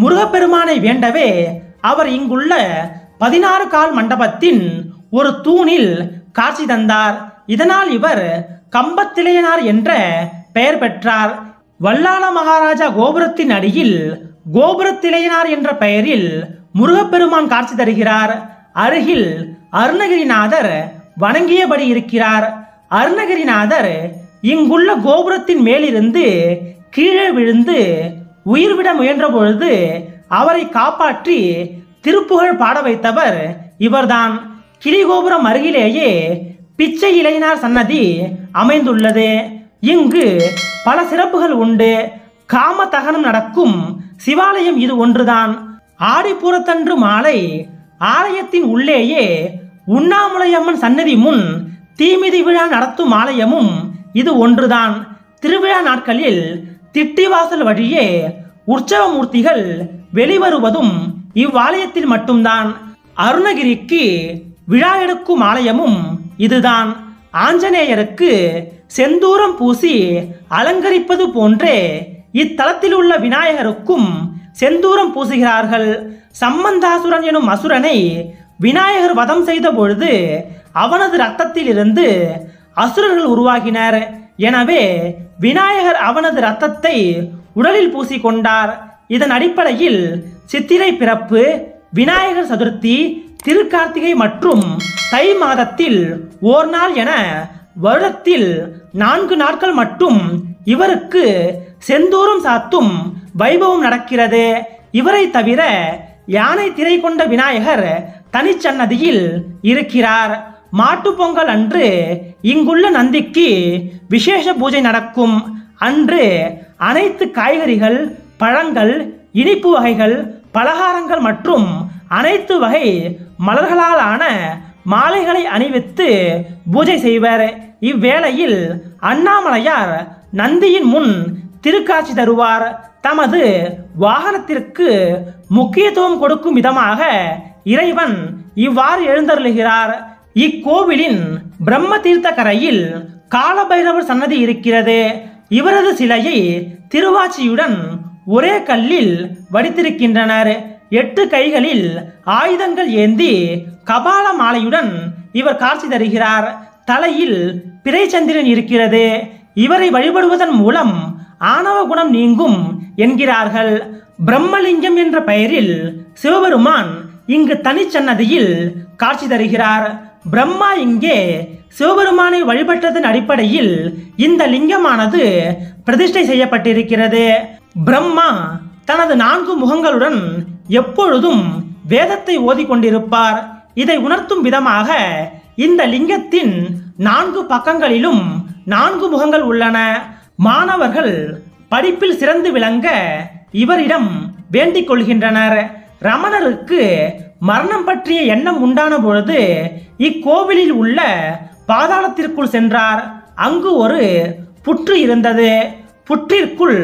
முருகப்பெருமானை வேண்டவே அவர் இங்குள்ள 16 கால் மண்டபத்தின் ஒரு தூணில் காட்சி தந்தார். இதனால் இவர் கம்பத்திளையனார் என்ற பெயர் பெற்றார். வல்லாள மகாராஜா கோபுரத்தின் அடியில் கோபுரத்திளையனார் என்ற பெயரில் முருகப்பெருமான் காட்சி தருகிறார். அருகில் அருணகிரிநாதர் வணங்கியபடி இருக்கிறார். அருணகிரிநாதர் இங்குள்ள கோபுரத்தின் மேலிருந்து கீழே விழுந்து உயிர்விட முயன்ற பொழுது அவரை காப்பாற்றி திருப்புகழ் பாட வைத்தவர் இவர்தான். கிளிகோபுரம் அருகிலேயே பிச்சை இளையனார் சன்னதி அமைந்துள்ளது. இங்கு பல சிறப்புகள் உண்டு. காம தகனம் நடக்கும் சிவாலயம் இது ஒன்றுதான். ஆடிப்பூரத்தன்று மாலை ஆலயத்தின் உள்ளேயே உண்ணாமுலையம்மன் சன்னதி முன் தீமிதி விழா நடத்தும் ஆலயமும் இது ஒன்றுதான். திருவிழா நாட்களில் திட்டிவாசல் வழியே உற்சவ மூர்த்திகள் வெளிவருவதும் இவ்வாலயத்தில் மட்டும்தான். அருணகிரிக்கு விழா எடுக்கும் ஆலயமும் இதுதான். ஆஞ்சநேயருக்கு செந்தூரம் பூசி அலங்கரிப்பது போன்றே இத்தலத்தில் உள்ள விநாயகருக்கும் செந்தூரம் பூசுகிறார்கள். சம்மந்தாசுரன் எனும் அசுரனை விநாயகர் வதம் செய்த பொழுது அவனது இரத்தத்திலிருந்து அசுரர்கள் உருவாகினர். எனவே விநாயகர் அவனது இரத்தத்தை உடலில் பூசிக்கொண்டார். இதன் அடிப்படையில் சித்திரை பிறப்பு, விநாயகர் சதுர்த்தி, திருக்கார்த்திகை மற்றும் தை மாதத்தில் ஓர் நாள் என வருடத்தில் 4 நாட்கள் மட்டும் இவருக்கு செந்தூரம் சாத்தும் வைபவம் நடக்கிறது. இவரை தவிர யானை திரை கொண்ட விநாயகர் தனிச்சன்னதியில் இருக்கிறார். மாட்டுப் பொங்கல் அன்று இங்குள்ள நந்திக்கு விசேஷ பூஜை நடக்கும். அன்று அனைத்து காய்கறிகள், பழங்கள், இனிப்பு வகைகள், பலகாரங்கள் மற்றும் அனைத்து வகை மலர்களால் ஆன மாலைகளை அணிவித்து பூஜை செய்வர். இவ்வேளையில் அண்ணாமலையார் நந்தியின் முன் திருக்காட்சி தருவார். தமது வாகனத்திற்கு முக்கியத்துவம் கொடுக்கும் விதமாக இறைவன் இவ்வாறு எழுந்தருளுகிறார். இக்கோவிலின் பிரம்ம தீர்த்த கரையில் காலபைரவர் சன்னதி இருக்கிறது. இவரது சிலையை திருவாச்சியுடன் ஒரே கல்லில் வடித்திருக்கின்றனர். 8 கைகளில் ஆயுதங்கள் ஏந்தி கபால மாலையுடன் இவர் காட்சி தருகிறார். தலையில் பிறைச்சந்திரன் இருக்கிறது. இவரை வழிபடுவதன் மூலம் ஆணவ குணம் நீங்கும் என்கிறார்கள். பிரம்மலிங்கம் என்ற பெயரில் சிவபெருமான் இங்கு தனிச்சன்னதியில் காட்சி தருகிறார். பிரம்மா இங்கே சிவபெருமானை வழிபட்டதன் அடிப்படையில் இந்த லிங்கமானது பிரதிஷ்டை செய்யப்பட்டிருக்கிறது. பிரம்மா தனது 4 முகங்களுடன் எப்பொழுதும் வேதத்தை ஓதிக்கொண்டிருப்பார். இதை உணர்த்தும் விதமாக இந்த லிங்கத்தின் 4 பக்கங்களிலும் 4 முகங்கள் உள்ளன. மாணவர்கள் படிப்பில் சிறந்து விளங்க இவரிடம் வேண்டிக் கொள்கின்றனர். ரமணருக்கு மரணம் பற்றிய எண்ணம் உண்டான பொழுது இக்கோவிலில் உள்ள பாதாளத்திற்குள் சென்றார். அங்கு ஒரு புற்று இருந்தது. புற்றிற்குள்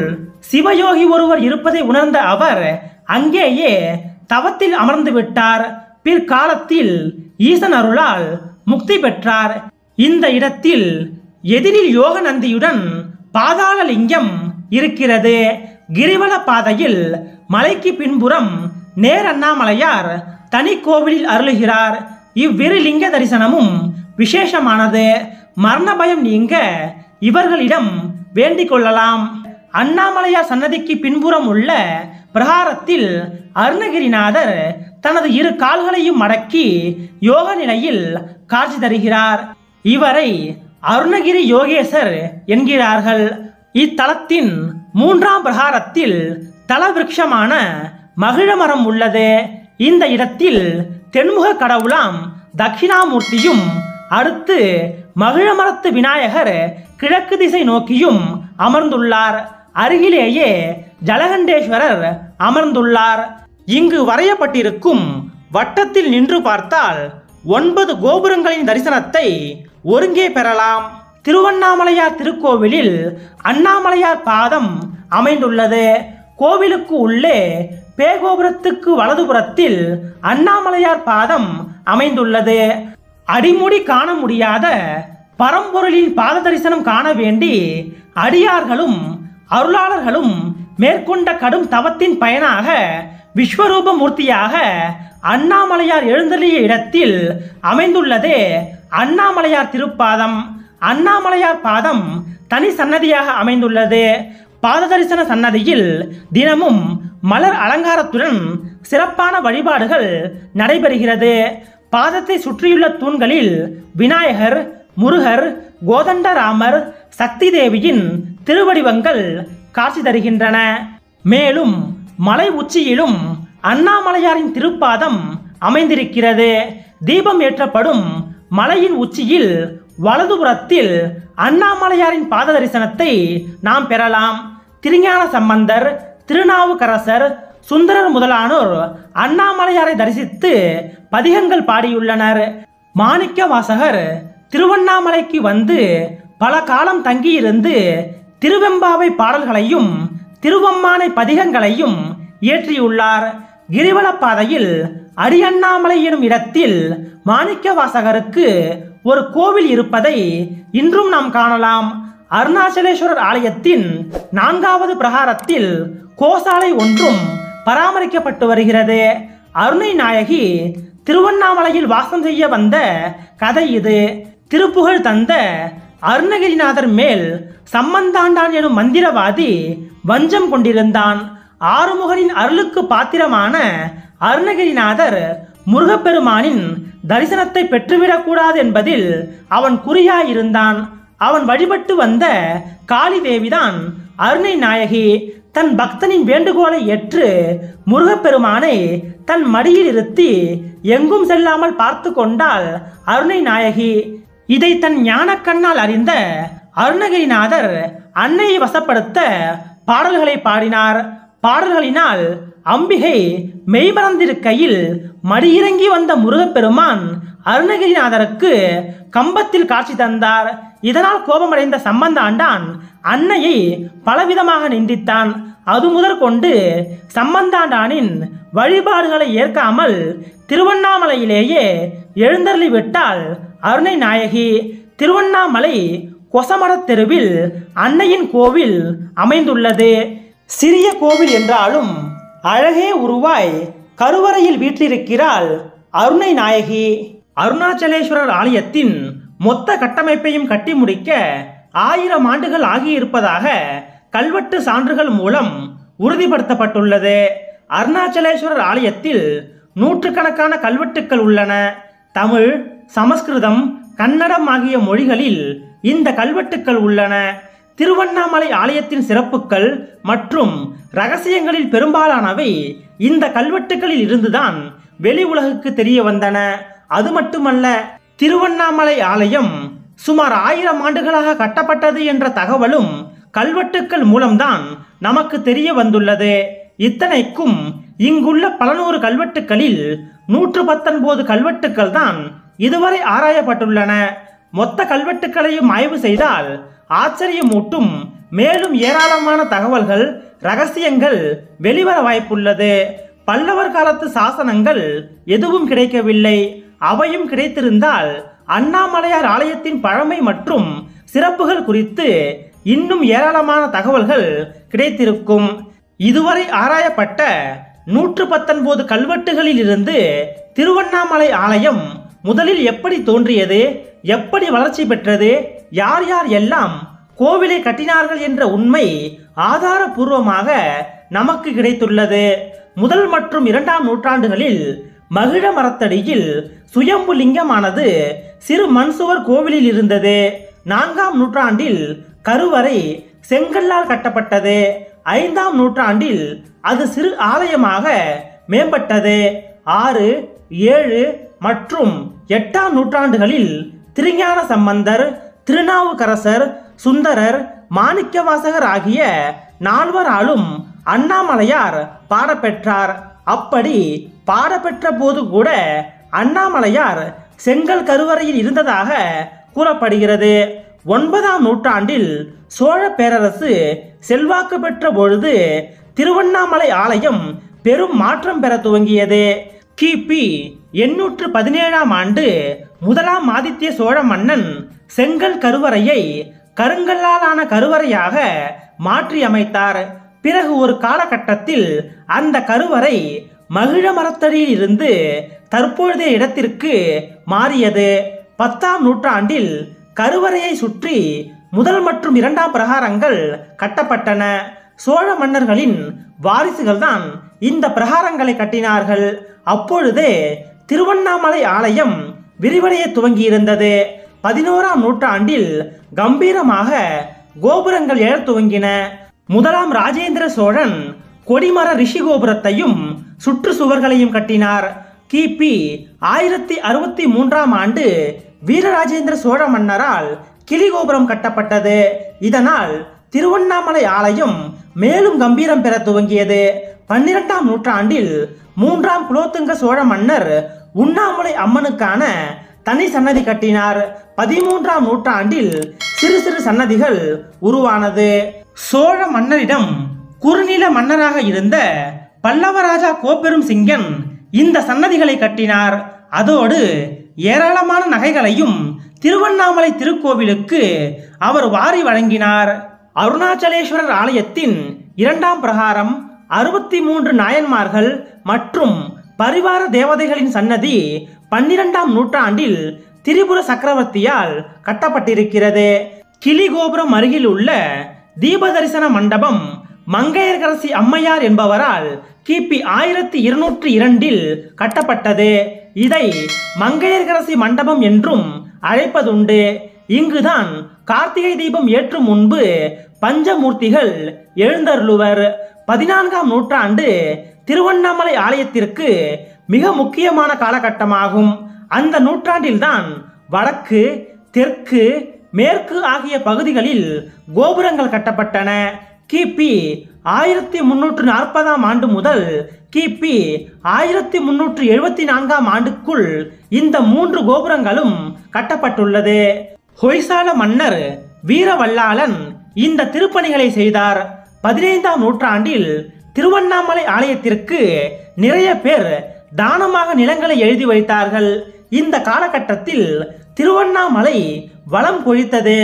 சிவயோகி ஒருவர் இருப்பதை உணர்ந்த அவர் அங்கேயே தவத்தில் அமர்ந்து விட்டார். பிற்காலத்தில் ஈசன் அருளால் முக்தி பெற்றார். இந்த இடத்தில் எதிரில் யோக நந்தியுடன் பாதாள லிங்கம் இருக்கிறது. கிரிவல பாதையில் மலைக்கு பின்புறம் நேர் அண்ணாமலையார் தனி கோவிலில் அருளுகிறார். இவ்விரு லிங்க தரிசனமும் விசேஷமானது. மரண பயம் நீங்க இவர்களிடம் வேண்டிக் கொள்ளலாம். அண்ணாமலையார் சன்னதிக்கு பின்புறம் உள்ள பிரகாரத்தில் அருணகிரிநாதர் தனது 2 கால்களையும் மடக்கி யோக நிலையில் காட்சி தருகிறார். இவரை அருணகிரி யோகேசர் என்கிறார்கள். இத்தலத்தின் 3ஆம் பிரகாரத்தில் தல விருட்சமான மகிழ மரம் உள்ளது. இந்த இடத்தில் தென்முக கடவுளாம் தட்சிணாமூர்த்தியும், அடுத்து மகிழ மரத்து விநாயகர் கிழக்கு திசை நோக்கியும் அமர்ந்துள்ளார். அருகிலேயே ஜலகண்டேஸ்வரர் அமர்ந்துள்ளார். இங்கு வரையப்பட்டிருக்கும் வட்டத்தில் நின்று பார்த்தால் 9 கோபுரங்களின் தரிசனத்தை ஒருங்கே பெறலாம். திருவண்ணாமலையார் திருக்கோவிலில் அண்ணாமலையார் பாதம் அமைந்துள்ளது. கோவிலுக்கு உள்ளே பேகோபுரத்துக்கு வலதுபுறத்தில் அண்ணாமலையார் பாதம் அமைந்துள்ளது. அடிமுடி காண முடியாத பரம்பொருளின் பாத தரிசனம் காண வேண்டி அடியார்களும் அருளாளர்களும் மேற்கொண்ட கடும் தவத்தின் பயனாக விஸ்வரூப மூர்த்தியாக அண்ணாமலையார் எழுந்தருளிய இடத்தில் அமைந்துள்ளதே அண்ணாமலையார் திருப்பாதம். அண்ணாமலையார் பாதம் தனி சன்னதியாக அமைந்துள்ளது. பாத தரிசன சன்னதியில் தினமும் மலர் அலங்காரத்துடன் சிறப்பான வழிபாடுகள் நடைபெறுகிறது. பாதத்தை சுற்றியுள்ள தூண்களில் விநாயகர், முருகர், கோதண்டராமர், சக்தி தேவியின் திருவடிவங்கள் காட்சி தருகின்றன. மேலும் மலை உச்சியிலும் அண்ணாமலையாரின் திருப்பாதம் அமைந்திருக்கிறது. தீபம் ஏற்றப்படும் மலையின் உச்சியில் வலதுபுறத்தில் அண்ணாமலையாரின் பாத தரிசனத்தை நாம் பெறலாம். திருஞான சம்பந்தர், திருநாவுக்கரசர், சுந்தரர் முதலானோர் அண்ணாமலையாரை தரிசித்து பதிகங்கள் பாடியுள்ளனர். மாணிக்க வாசகர் திருவண்ணாமலைக்கு வந்து பல காலம் தங்கியிருந்து திருவெம்பாவை பாடல்களையும் திருவம்மானை பதிகங்களையும் இயற்றியுள்ளார். கிரிவல பாதையில் அடியண்ணாமலை எனும் இடத்தில் மாணிக்க வாசகருக்கு ஒரு கோவில் இருப்பதை இன்றும் நாம் காணலாம். அருணாச்சலேஸ்வரர் ஆலயத்தின் 4வது பிரகாரத்தில் கோசாலை ஒன்றும் பராமரிக்கப்பட்டு வருகிறது. அருணை நாயகி திருவண்ணாமலையில் வாசம் செய்ய வந்த கதை இது. திருப்புகழ் தந்த அருணகிரிநாதர் மேல் சம்பந்தாண்டான் எனும் மந்திரவாதி வஞ்சம் கொண்டிருந்தான். ஆறுமுகனின் அருளுக்கு பாத்திரமான அருணகிரிநாதர் முருகப்பெருமானின் தரிசனத்தை பெற்றுவிடக்கூடாது என்பதில் அவன் குறியாயிருந்தான். அவன் வழிபட்டு வந்த காளி தேவிதான் அருணை நாயகி. தன் பக்தனின் வேண்டுகோளை ஏற்று முருகப்பெருமானை தன் மடியில் இருத்தி எங்கும் செல்லாமல் பார்த்து கொண்டாள் அருணை நாயகி. இதை தன் ஞான கண்ணால் அறிந்த அருணகிரிநாதர் அன்னையை வசப்படுத்த பாடல்களை பாடினார். பாடல்களினால் அம்பிகை மெய்மறந்திருக்கையில் மடியிறங்கி வந்த முருகப்பெருமான் அருணகிரிநாதருக்கு கம்பத்தில் காட்சி தந்தார். இதனால் கோபமடைந்த சம்பந்தாண்டான் அன்னையை பலவிதமாக நிந்தித்தான். அது முதற் கொண்டு சம்பந்தாண்டானின் வழிபாடுகளை ஏற்காமல் திருவண்ணாமலையிலேயே எழுந்தருளி விட்டாள் அருணை நாயகி. திருவண்ணாமலை கொசமரத் தெருவில் அன்னையின் கோவில் அமைந்துள்ளது. சிறிய கோவில் என்றாலும் அழகே உருவாய் கருவறையில் வீற்றிருக்கிறாள் அருணை நாயகி. அருணாச்சலேஸ்வரர் ஆலயத்தின் மொத்த கட்டமைப்பையும் கட்டி முடிக்க 1000 ஆண்டுகள் ஆகியிருப்பதாக கல்வெட்டு சான்றுகள் மூலம் உறுதிப்படுத்தப்பட்டுள்ளது. அருணாச்சலேஸ்வரர் ஆலயத்தில் நூற்றுக்கணக்கான கல்வெட்டுக்கள் உள்ளன. தமிழ், சமஸ்கிருதம், கன்னடம் ஆகிய மொழிகளில் இந்த கல்வெட்டுக்கள் உள்ளன. திருவண்ணாமலை ஆலயத்தின் சிறப்புகள் மற்றும் ரகசியங்களில் பெரும்பாலானவை இந்த கல்வெட்டுகளில் இருந்துதான் வெளி உலகுக்கு தெரிய வந்தன. அது மட்டுமல்ல, திருவண்ணாமலை ஆலயம் சுமார் 1000 ஆண்டுகளாக கட்டப்பட்டது என்ற தகவலும் கல்வெட்டுக்கள் மூலம்தான் நமக்கு தெரிய வந்துள்ளது. இத்தனைக்கும் இங்குள்ள பல நூறு கல்வெட்டுகளில் 119 கல்வெட்டுக்கள் தான் இதுவரை ஆராயப்பட்டுள்ளன. மொத்த கல்வெட்டுக்களையும் ஆய்வு செய்தால் ஆச்சரியமூட்டும் மேலும் ஏராளமான தகவல்கள், ரகசியங்கள் வெளிவர வாய்ப்புள்ளது. பல்லவர் காலத்து சாசனங்கள் எதுவும் கிடைக்கவில்லை. அவையும் கிடைத்திருந்தால் அண்ணாமலையார் ஆலயத்தின் பழமை மற்றும் சிறப்புகள் குறித்து இன்னும் ஏராளமான தகவல்கள் கிடைத்திருக்கும். இதுவரை ஆராயப்பட்ட 119 கல்வெட்டுகளில் இருந்து திருவண்ணாமலை ஆலயம் முதலில் எப்படி தோன்றியது, எப்படி வளர்ச்சி பெற்றது, யார் யார் எல்லாம் கோவிலை கட்டினார்கள் என்ற உண்மை ஆதாரபூர்வமாக நமக்கு கிடைத்துள்ளது. 1 மற்றும் 2ஆம் நூற்றாண்டுகளில் மகிழ மரத்தடியில் சுயம்பு லிங்கமானது சிறு மண்சுவர் கோவிலில் இருந்தது. 4ஆம் நூற்றாண்டில் கருவறை செங்கல்லால் கட்டப்பட்டது. 5ஆம் நூற்றாண்டில் அது சிறு ஆலயமாக மேம்பட்டது. 6, 7 மற்றும் 8ஆம் நூற்றாண்டுகளில் திருஞான சம்பந்தர், திருநாவுக்கரசர், சுந்தரர், மாணிக்கவாசகர் ஆகிய 4வராலும் அண்ணாமலையார் பாடப்பெற்றார். அப்படி பாடப்பெற்ற போது கூட அண்ணாமலையார் செங்கல் கருவறையில் இருந்ததாக கூறப்படுகிறது. 9ஆம் நூற்றாண்டில் சோழ பேரரசு செல்வாக்கு பெற்ற பொழுது திருவண்ணாமலை ஆலயம் பெரும் மாற்றம் பெற துவங்கியது. கிபி 817ஆம் ஆண்டு 1ஆம் ஆதித்ய சோழ மன்னன் செங்கல் கருவறையை கருங்கல்லாலான கருவறையாக மாற்றி அமைத்தார். பிறகு ஒரு காலகட்டத்தில் அந்த கருவறை மகிழ மரத்தடியில் இருந்து தற்பொழுதைய இடத்திற்கு மாறியது. 10ஆம் நூற்றாண்டில் கருவறையை சுற்றி 1 மற்றும் 2ஆம் பிரகாரங்கள் கட்டப்பட்டன. சோழ மன்னர்களின் வாரிசுகள் தான் இந்த பிரகாரங்களை கட்டினார்கள். அப்பொழுதே திருவண்ணாமலை ஆலயம் விரிவடைய துவங்கியிருந்தது. 11ஆம் நூற்றாண்டில் கம்பீரமாக கோபுரங்கள் எழத் துவங்கின. 1ஆம் ராஜேந்திர சோழன் கொடிமர ரிஷி கோபுரத்தையும் சுற்றுச்சுவர்களையும் கட்டினார். கிபி 1063ஆம் ஆண்டு வீரராஜேந்திர சோழ மன்னரால் கிளி கோபுரம் கட்டப்பட்டது. இதனால் திருவண்ணாமலை ஆலயம் மேலும் கம்பீரம் பெற துவங்கியது. 12ஆம் நூற்றாண்டில் 3ஆம் குலோத்துங்க சோழ மன்னர் உண்ணாமுலை அம்மனுக்கான தனி சன்னதி கட்டினார். 13ஆம் நூற்றாண்டில் சிறு சிறு சன்னதிகள் உருவானது. சோழ மன்னரிடம் குறுநில மன்னராக இருந்த பல்லவராஜா கோப்பெரும் சிங்கன் இந்த சன்னதிகளை கட்டினார். அதோடு ஏராளமான நகைகளையும் திருவண்ணாமலை திருக்கோவிலுக்கு அவர் வாரி வழங்கினார். அருணாச்சலேஸ்வரர் ஆலயத்தின் 2ஆம் பிரகாரம் 63 நாயன்மார்கள் மற்றும் பரிவார தேவதைகளின் சன்னதி 12ஆம் நூற்றாண்டில் திரிபுர சக்கரவர்த்தியால் கட்டப்பட்டிருக்கிறது. கிளி கோபுரம் அருகில் உள்ள தீபதரிசன மண்டபம் மங்கையர்கரசி அம்மையார் என்பவரால் கிபி 1202இல் கட்டப்பட்டது. இதை மங்கையர்கரசி மண்டபம் என்றும் அழைப்பதுண்டு. இங்குதான் கார்த்திகை தீபம் ஏற்றும் முன்பு பஞ்சமூர்த்திகள் எழுந்தருளுவர். 14ஆம் நூற்றாண்டு திருவண்ணாமலை ஆலயத்திற்கு மிக முக்கியமான காலகட்டமாகும். அந்த நூற்றாண்டில்தான் வடக்கு, தெற்கு, மேற்கு ஆகிய பகுதிகளில் கோபுரங்கள் கட்டப்பட்டன. கிபி 1340ஆம் ஆண்டு முதல் கிபி 1374ஆம் ஆண்டுக்குள் இந்த 3 கோபுரங்களும் கட்டப்பட்டுள்ளது. ஹொய்சால மன்னர் வீரவல்லாளன் இந்த திருப்பணிகளை செய்தார். 15ஆம் நூற்றாண்டில் திருவண்ணாமலை ஆலயத்திற்கு நிறைய பேர் தானமாக நிலங்களை எழுதி வைத்தார்கள். இந்த காலகட்டத்தில் திருவண்ணாமலை வளம் கொழித்தது.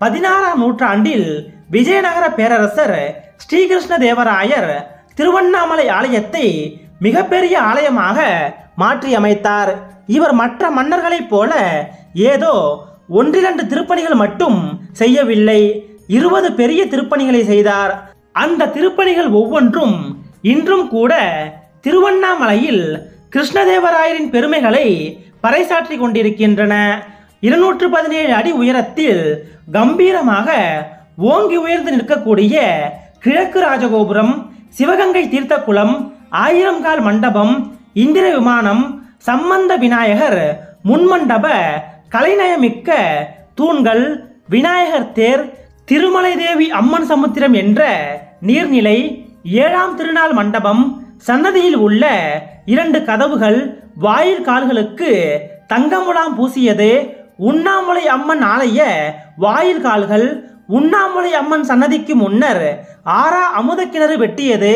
16ஆம் நூற்றாண்டில் விஜயநகர பேரரசர் ஸ்ரீகிருஷ்ண தேவராயர் திருவண்ணாமலை ஆலயத்தை மிகப்பெரிய ஆலயமாக மாற்றியமைத்தார். இவர் மற்ற மன்னர்களைப் போல ஏதோ 1-2 திருப்பணிகள் மட்டும் செய்யவில்லை, 20 பெரிய திருப்பணிகளை செய்தார். அந்த திருப்பணிகள் ஒவ்வொன்றும் இன்றும் கூட திருவண்ணாமலையில் கிருஷ்ணதேவராயரின் பெருமைகளை பறைசாற்றி கொண்டிருக்கின்றன. 217 அடி உயரத்தில் கம்பீரமாக ஓங்கி உயர்ந்து நிற்கக்கூடிய கிழக்கு ராஜகோபுரம், சிவகங்கை தீர்த்த குளம், 1000 கால் மண்டபம், இந்திர விமானம், சம்பந்த விநாயகர் முன்மண்டப கலைநயமிக்க தூண்கள், விநாயகர் தேர், திருமலை தேவி அம்மன் சமுத்திரம் என்ற நீர்நிலை, 7ஆம் திருநாள் மண்டபம், சன்னதியில் உள்ள 2 கதவுகள், வாயில் கால்களுக்கு தங்கமுலாம் பூசியது, உண்ணாமுலை அம்மன் ஆலய வாயில் கால்கள், உண்ணாமுலை அம்மன் சன்னதிக்கு முன்னர் 6 அமுத கிணறு வெட்டியது,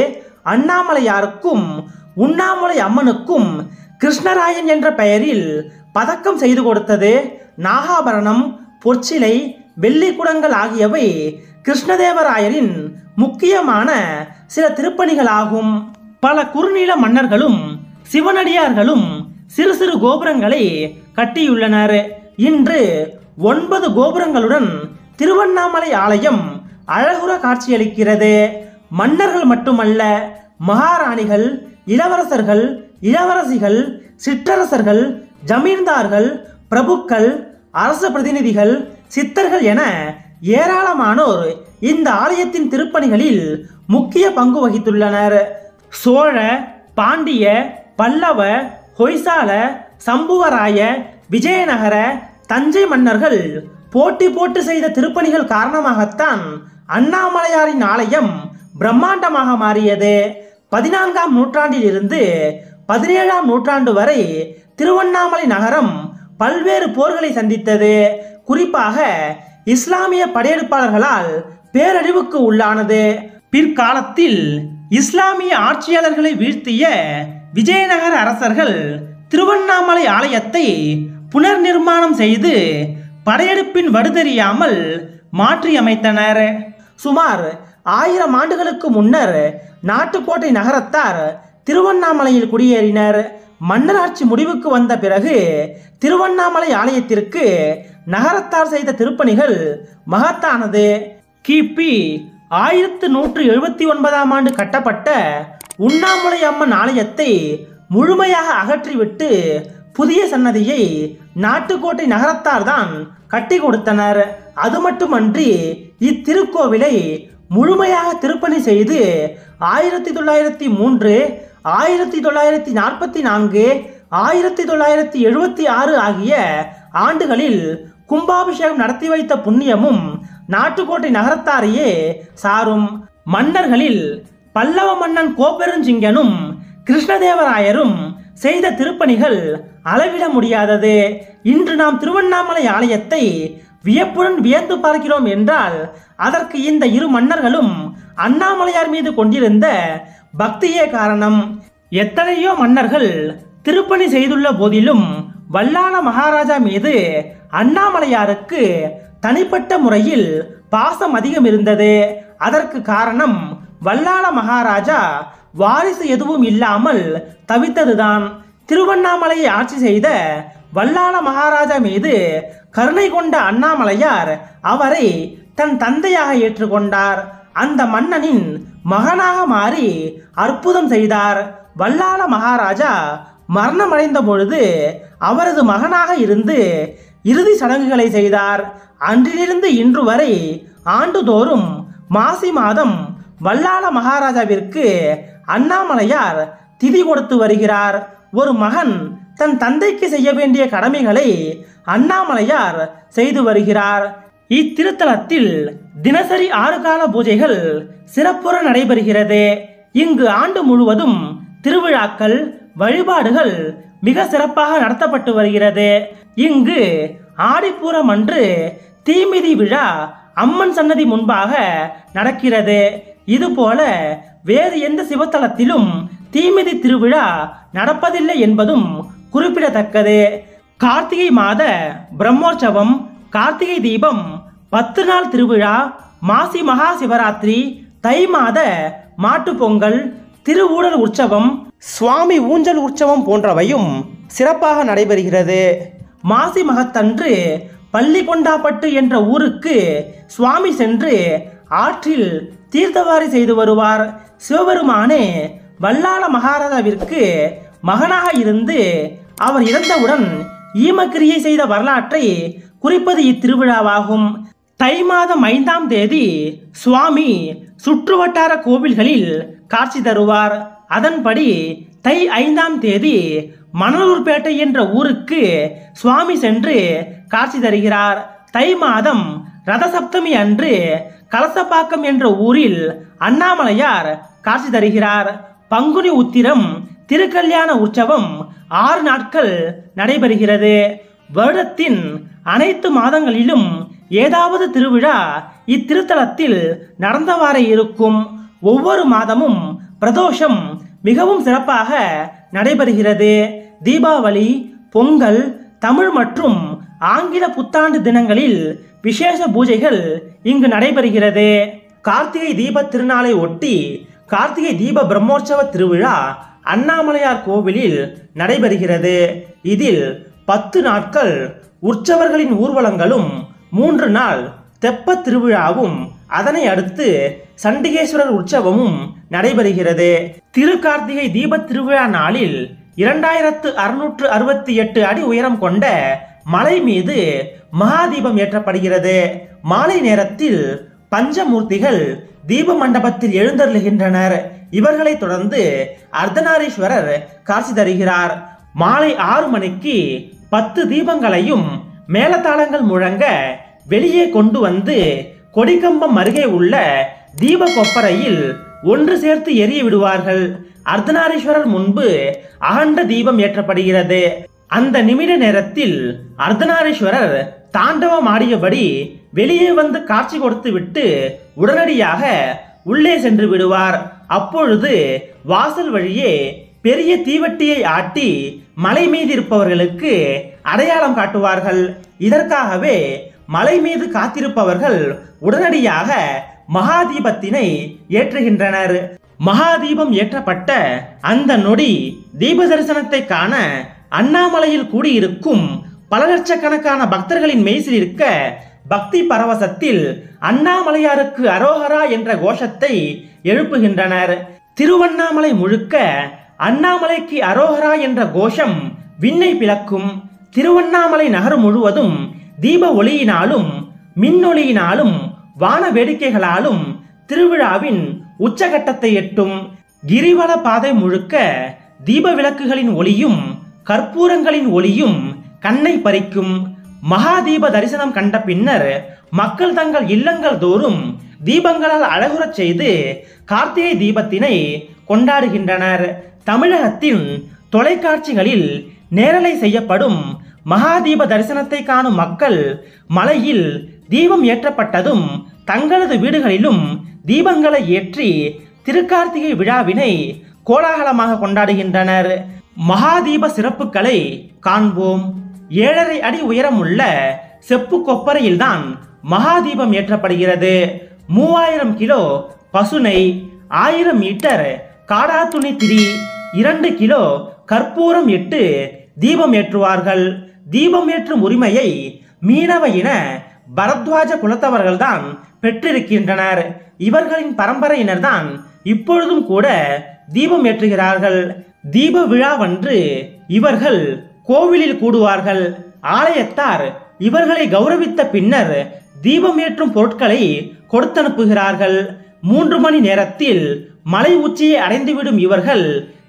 அண்ணாமலையாருக்கும் உண்ணாமுலை அம்மனுக்கும் கிருஷ்ணராயன் என்ற பெயரில் பதக்கம் செய்து கொடுத்தது, நாகாபரணம், பொற்சிலை, வெள்ளி குடங்கள் ஆகியவை கிருஷ்ணதேவராயரின் முக்கியமான சில திருப்பணிகளாகும். பல குறுநில மன்னர்களும் சிவனடியார்களும் சிறு சிறு கோபுரங்களை கட்டியுள்ளனர். இன்று 9 கோபுரங்களுடன் திருவண்ணாமலை ஆலயம் அழகுற காட்சியளிக்கிறது. மன்னர்கள் மட்டுமல்ல, மகாராணிகள், இளவரசர்கள், இளவரசிகள், சிற்றரசர்கள், ஜமீன்தார்கள், பிரபுக்கள், அரசு பிரதிநிதிகள், சித்தர்கள் என ஏராளமானோர் இந்த ஆலயத்தின் திருப்பணிகளில் முக்கிய பங்கு வகித்துள்ளனர். சோழ, பாண்டிய, பல்லவ, ஹொய்சால, சம்புவராய, விஜயநகர, தஞ்சை மன்னர்கள் போட்டி போட்டு செய்த திருப்பணிகள் காரணமாகத்தான் அண்ணாமலையாரின் ஆலயம் பிரம்மாண்டமாக மாறியது. 14ஆம் நூற்றாண்டில் இருந்து 17ஆம் நூற்றாண்டு வரை திருவண்ணாமலை நகரம் பல்வேறு போர்களை சந்தித்தது. குறிப்பாக இஸ்லாமிய படையெடுப்பாளர்களால் பேரழிவுக்கு உள்ளானது. பிற்காலத்தில் இஸ்லாமிய ஆட்சியாளர்களை வீழ்த்திய விஜயநகர அரசர்கள் திருவண்ணாமலை ஆலயத்தை புனர் நிர்மாணம் செய்து படையெடுப்பின் வடுதெரியாமல் மாற்றியமைத்தனர். சுமார் 1000 ஆண்டுகளுக்கு முன்னர் நாட்டுக்கோட்டை நகரத்தார் திருவண்ணாமலையில் குடியேறினர். மன்னராட்சி முடிவுக்கு வந்த பிறகு திருவண்ணாமலை ஆலயத்திற்கு நகரத்தார் செய்த திருப்பணிகள் மகத்தானது. கிபி 1179ஆம் ஆண்டு கட்டப்பட்ட உண்ணாமுலை அம்மன் ஆலயத்தை முழுமையாக அகற்றிவிட்டு புதிய சன்னதியை நாட்டுக்கோட்டை நகரத்தார் தான் கட்டி கொடுத்தனர். அது மட்டுமன்றி இத்திருக்கோவிலை முழுமையாக திருப்பணி செய்து 1903, 1944, 1976 ஆகிய ஆண்டுகளில் கும்பாபிஷேகம் நடத்தி வைத்த புண்ணியமும் நாட்டுக்கோட்டை நகரத்தாரையே சாரும். மன்னர்களில் பல்லவ மன்னன் கோப்பெருஞ்சிங்கனும் கிருஷ்ணதேவராயரும் செய்த திருப்பணிகள் அளவிட முடியாதது. இன்று நாம் திருவண்ணாமலை ஆலயத்தை வியப்புடன் வியந்து பார்க்கிறோம் என்றால் அதற்கு இந்த 2 மன்னர்களும் அண்ணாமலையார் மீது கொண்டிருந்த பக்தியே காரணம். எத்தனையோ மன்னர்கள் திருப்பணி செய்துள்ள போதிலும் வல்லாள மகாராஜா மீது அண்ணாமலையாருக்கு தனிப்பட்ட முறையில் பாசம் அதிகம் இருந்தது. அதற்கு காரணம் வல்லாள மகாராஜா வாரிசு எதுவும் இல்லாமல் தவித்ததுதான். திருவண்ணாமலையை ஆட்சி செய்த வல்லாள மகாராஜா மீது கருணை கொண்ட அண்ணாமலையார் அவரை தன் தந்தையாக ஏற்றுக்கொண்டார். அந்த மன்னனின் மகனாக மாறி அற்புதம் செய்தார். வல்லாள மகாராஜா மரணமடைந்த பொழுது அவரது மகனாக இருந்து இறுதி சடங்குகளை செய்தார். அன்றிலிருந்து இன்று வரை ஆண்டுதோறும் மாசி மாதம் வல்லாள மகாராஜாவிற்கு அண்ணாமலையார் திதி கொடுத்து வருகிறார். ஒரு மகன் தன் தந்தைக்கு செய்ய வேண்டிய கடமைகளை அண்ணாமலையார் செய்து வருகிறார். இத்திருத்தலத்தில் தினசரி 6 கால பூஜைகள் சிறப்புற நடைபெறுகிறது. இங்கு ஆண்டு முழுவதும் திருவிழாக்கள் வழிபாடுகள் மிக சிறப்பாக நடத்தப்பட்டு வருகிறது. இங்கு ஆடிப்பூரம் அன்று தீமிதி விழா அம்மன் சன்னதி முன்பாக நடக்கிறது. இதுபோல வேறு எந்த சிவத்தலத்திலும் தீமிதி திருவிழா நடப்பதில்லை என்பதும் குறிப்பிடத்தக்கது. கார்த்திகை மாத பிரம்மோற்சவம், கார்த்திகை தீபம், 10 நாள் திருவிழா, மாசி மகா சிவராத்திரி, தை மாத மாட்டு பொங்கல், திருவூடல் உற்சவம், சுவாமி ஊஞ்சல் உற்சவம் போன்றவையும் சிறப்பாக நடைபெறுகிறது. மாசி மகத்தன்று பள்ளிகொண்டாப்பட்டு என்ற ஊருக்கு சுவாமி சென்று ஆற்றில் தீர்த்தவாரி செய்து வருவார். சிவபெருமானே வல்லாள மகாராஜாவிற்கு மகனாக இருந்து அவர் இறந்தவுடன் ஈமக்கிரியை செய்த வரலாற்றை குறிப்பது இத்திருவிழாவாகும். தை மாதம் 5ஆம் தேதி சுவாமி சுற்றுவட்டார கோவில்களில் காட்சி தருவார். அதன்படி தை 5ஆம் தேதி மணலூர்பேட்டை என்ற ஊருக்கு சுவாமி சென்று காட்சி தருகிறார். தை மாதம் ரதசப்தமி அன்று கலசப்பாக்கம் என்ற ஊரில் அண்ணாமலையார் காட்சி தருகிறார். பங்குனி உத்திரம் திருக்கல்யாண உற்சவம் 6 நாட்கள் நடைபெறுகிறது. வருடத்தின் அனைத்து மாதங்களிலும் ஏதாவது திருவிழா இத்திருத்தலத்தில் நடந்தவாறே இருக்கும். ஒவ்வொரு மாதமும் பிரதோஷம் மிகவும் சிறப்பாக நடைபெறுகிறது. தீபாவளி, பொங்கல், தமிழ் மற்றும் ஆங்கில புத்தாண்டு தினங்களில் விசேஷ பூஜைகள் இங்கு நடைபெறுகிறது. கார்த்திகை தீப திருநாளை ஒட்டி கார்த்திகை தீப பிரம்மோற்சவ திருவிழா அண்ணாமலையார் கோவிலில் நடைபெறுகிறது. இதில் 10 நாட்கள் உற்சவர்களின் ஊர்வலங்களும் 3 நாள் தெப்ப திருவிழாவும் அதனை அடுத்து சண்டிகேஸ்வரர் உற்சவமும் நடைபெறுகிறது. திருக்கார்த்திகை தீப திருவிழா நாளில் 2668 அடி உயரம் கொண்ட மலை மீது மகாதீபம் ஏற்றப்படுகிறது. மாலை நேரத்தில் பஞ்சமூர்த்திகள் தீப மண்டபத்தில் எழுந்தருளுகின்றனர். இவர்களை தொடர்ந்து அர்த்தநாரீஸ்வரர் காட்சி தருகிறார். மாலை 6 மணிக்கு 10 தீபங்களையும் மேளதாளங்கள் முழங்க வெளியே கொண்டு வந்து கொடிக்கம்பம் அருகே உள்ள தீப கொப்பரையில் ஒன்று சேர்த்து எரிய விடுவார்கள். அர்த்தநாரீஸ்வரர் முன்பு அகண்ட தீபம் ஏற்றப்படுகிறது. அந்த நிமிட நேரத்தில் அர்த்தநாரீஸ்வரர் தாண்டவம் ஆடியபடி வெளியே வந்து காட்சி கொடுத்து விட்டு உடனடியாக உள்ளே சென்று விடுவார். அப்பொழுது வாசல் வழியே பெரிய தீவட்டியை ஆட்டி மலை மீது இருப்பவர்களுக்கு அடையாளம் காட்டுவார்கள். இதற்காகவே மலை மீது காத்திருப்பவர்கள் உடனடியாக மகாதீபத்தினை ஏற்றுகின்றனர். மகாதீபம் ஏற்றப்பட்ட அந்த நொடி தீப தரிசனத்தை காண அண்ணாமலையில் கூடியிருக்கும் பல லட்சக்கணக்கான பக்தர்களின் மெய்சில் இருக்க பக்தி பரவசத்தில் அண்ணாமலையாருக்கு அரோகரா என்ற கோஷத்தை எழுப்புகின்றனர். திருவண்ணாமலை முழுக்க அண்ணாமலைக்கு அரோகரா என்ற கோஷம் விண்ணை பிளக்கும். திருவண்ணாமலை நகர் முழுவதும் தீப ஒளியினாலும் மின்னொளியினாலும் வான வேடிக்கைகளாலும் திருவிழாவின் உச்சகட்டத்தை எட்டும். கிரிவல பாதை முழுக்க தீப விளக்குகளின் ஒளியும் கற்பூரங்களின் ஒளியும் கண்ணை பறிக்கும். மகாதீப தரிசனம் கண்ட பின்னர் மக்கள் தங்கள் இல்லங்கள் தோறும் தீபங்களால் அழகுறச் செய்து கார்த்திகை தீபத்தினை கொண்டாடுகின்றனர். தமிழகத்தின் தொலைக்காட்சிகளில் நேரலை செய்யப்படும் மகாதீப தரிசனத்தை காணும் மக்கள் மலையில் தீபம் ஏற்றப்பட்டதும் தங்களது வீடுகளிலும் தீபங்களை ஏற்றி திருக்கார்த்திகை விழாவினை கோலாகலமாக கொண்டாடுகின்றனர். மகாதீப சிறப்புகளை காண்போம். 7.5 அடி உயரம் உள்ள செப்பு கொப்பரையில்தான் மகாதீபம் ஏற்றப்படுகிறது. 3000 கிலோ பசுனை, 1000 மீட்டர் காடாத்துணி திரி, 2 கிலோ கற்பூரம் இட்டு தீபம் ஏற்றுவார்கள். தீபம் ஏற்றும் உரிமையை மீனவ இன பரத்வாஜ குலத்தவர்கள்தான் பெற்றிருக்கின்றனர். இவர்களின் பரம்பரையினர்தான் இப்பொழுதும் கூட தீபம் ஏற்றுகிறார்கள். தீப விழாவன்று இவர்கள் கோவிலில் கூடுவார்கள். ஆலயத்தார் இவர்களை கௌரவித்த பின்னர் தீபம் ஏற்றும் பொருட்களை கொடுத்தனுப்புகிறார்கள். 3 மணி நேரத்தில் மலை உச்சியை அடைந்துவிடும் இவர்கள்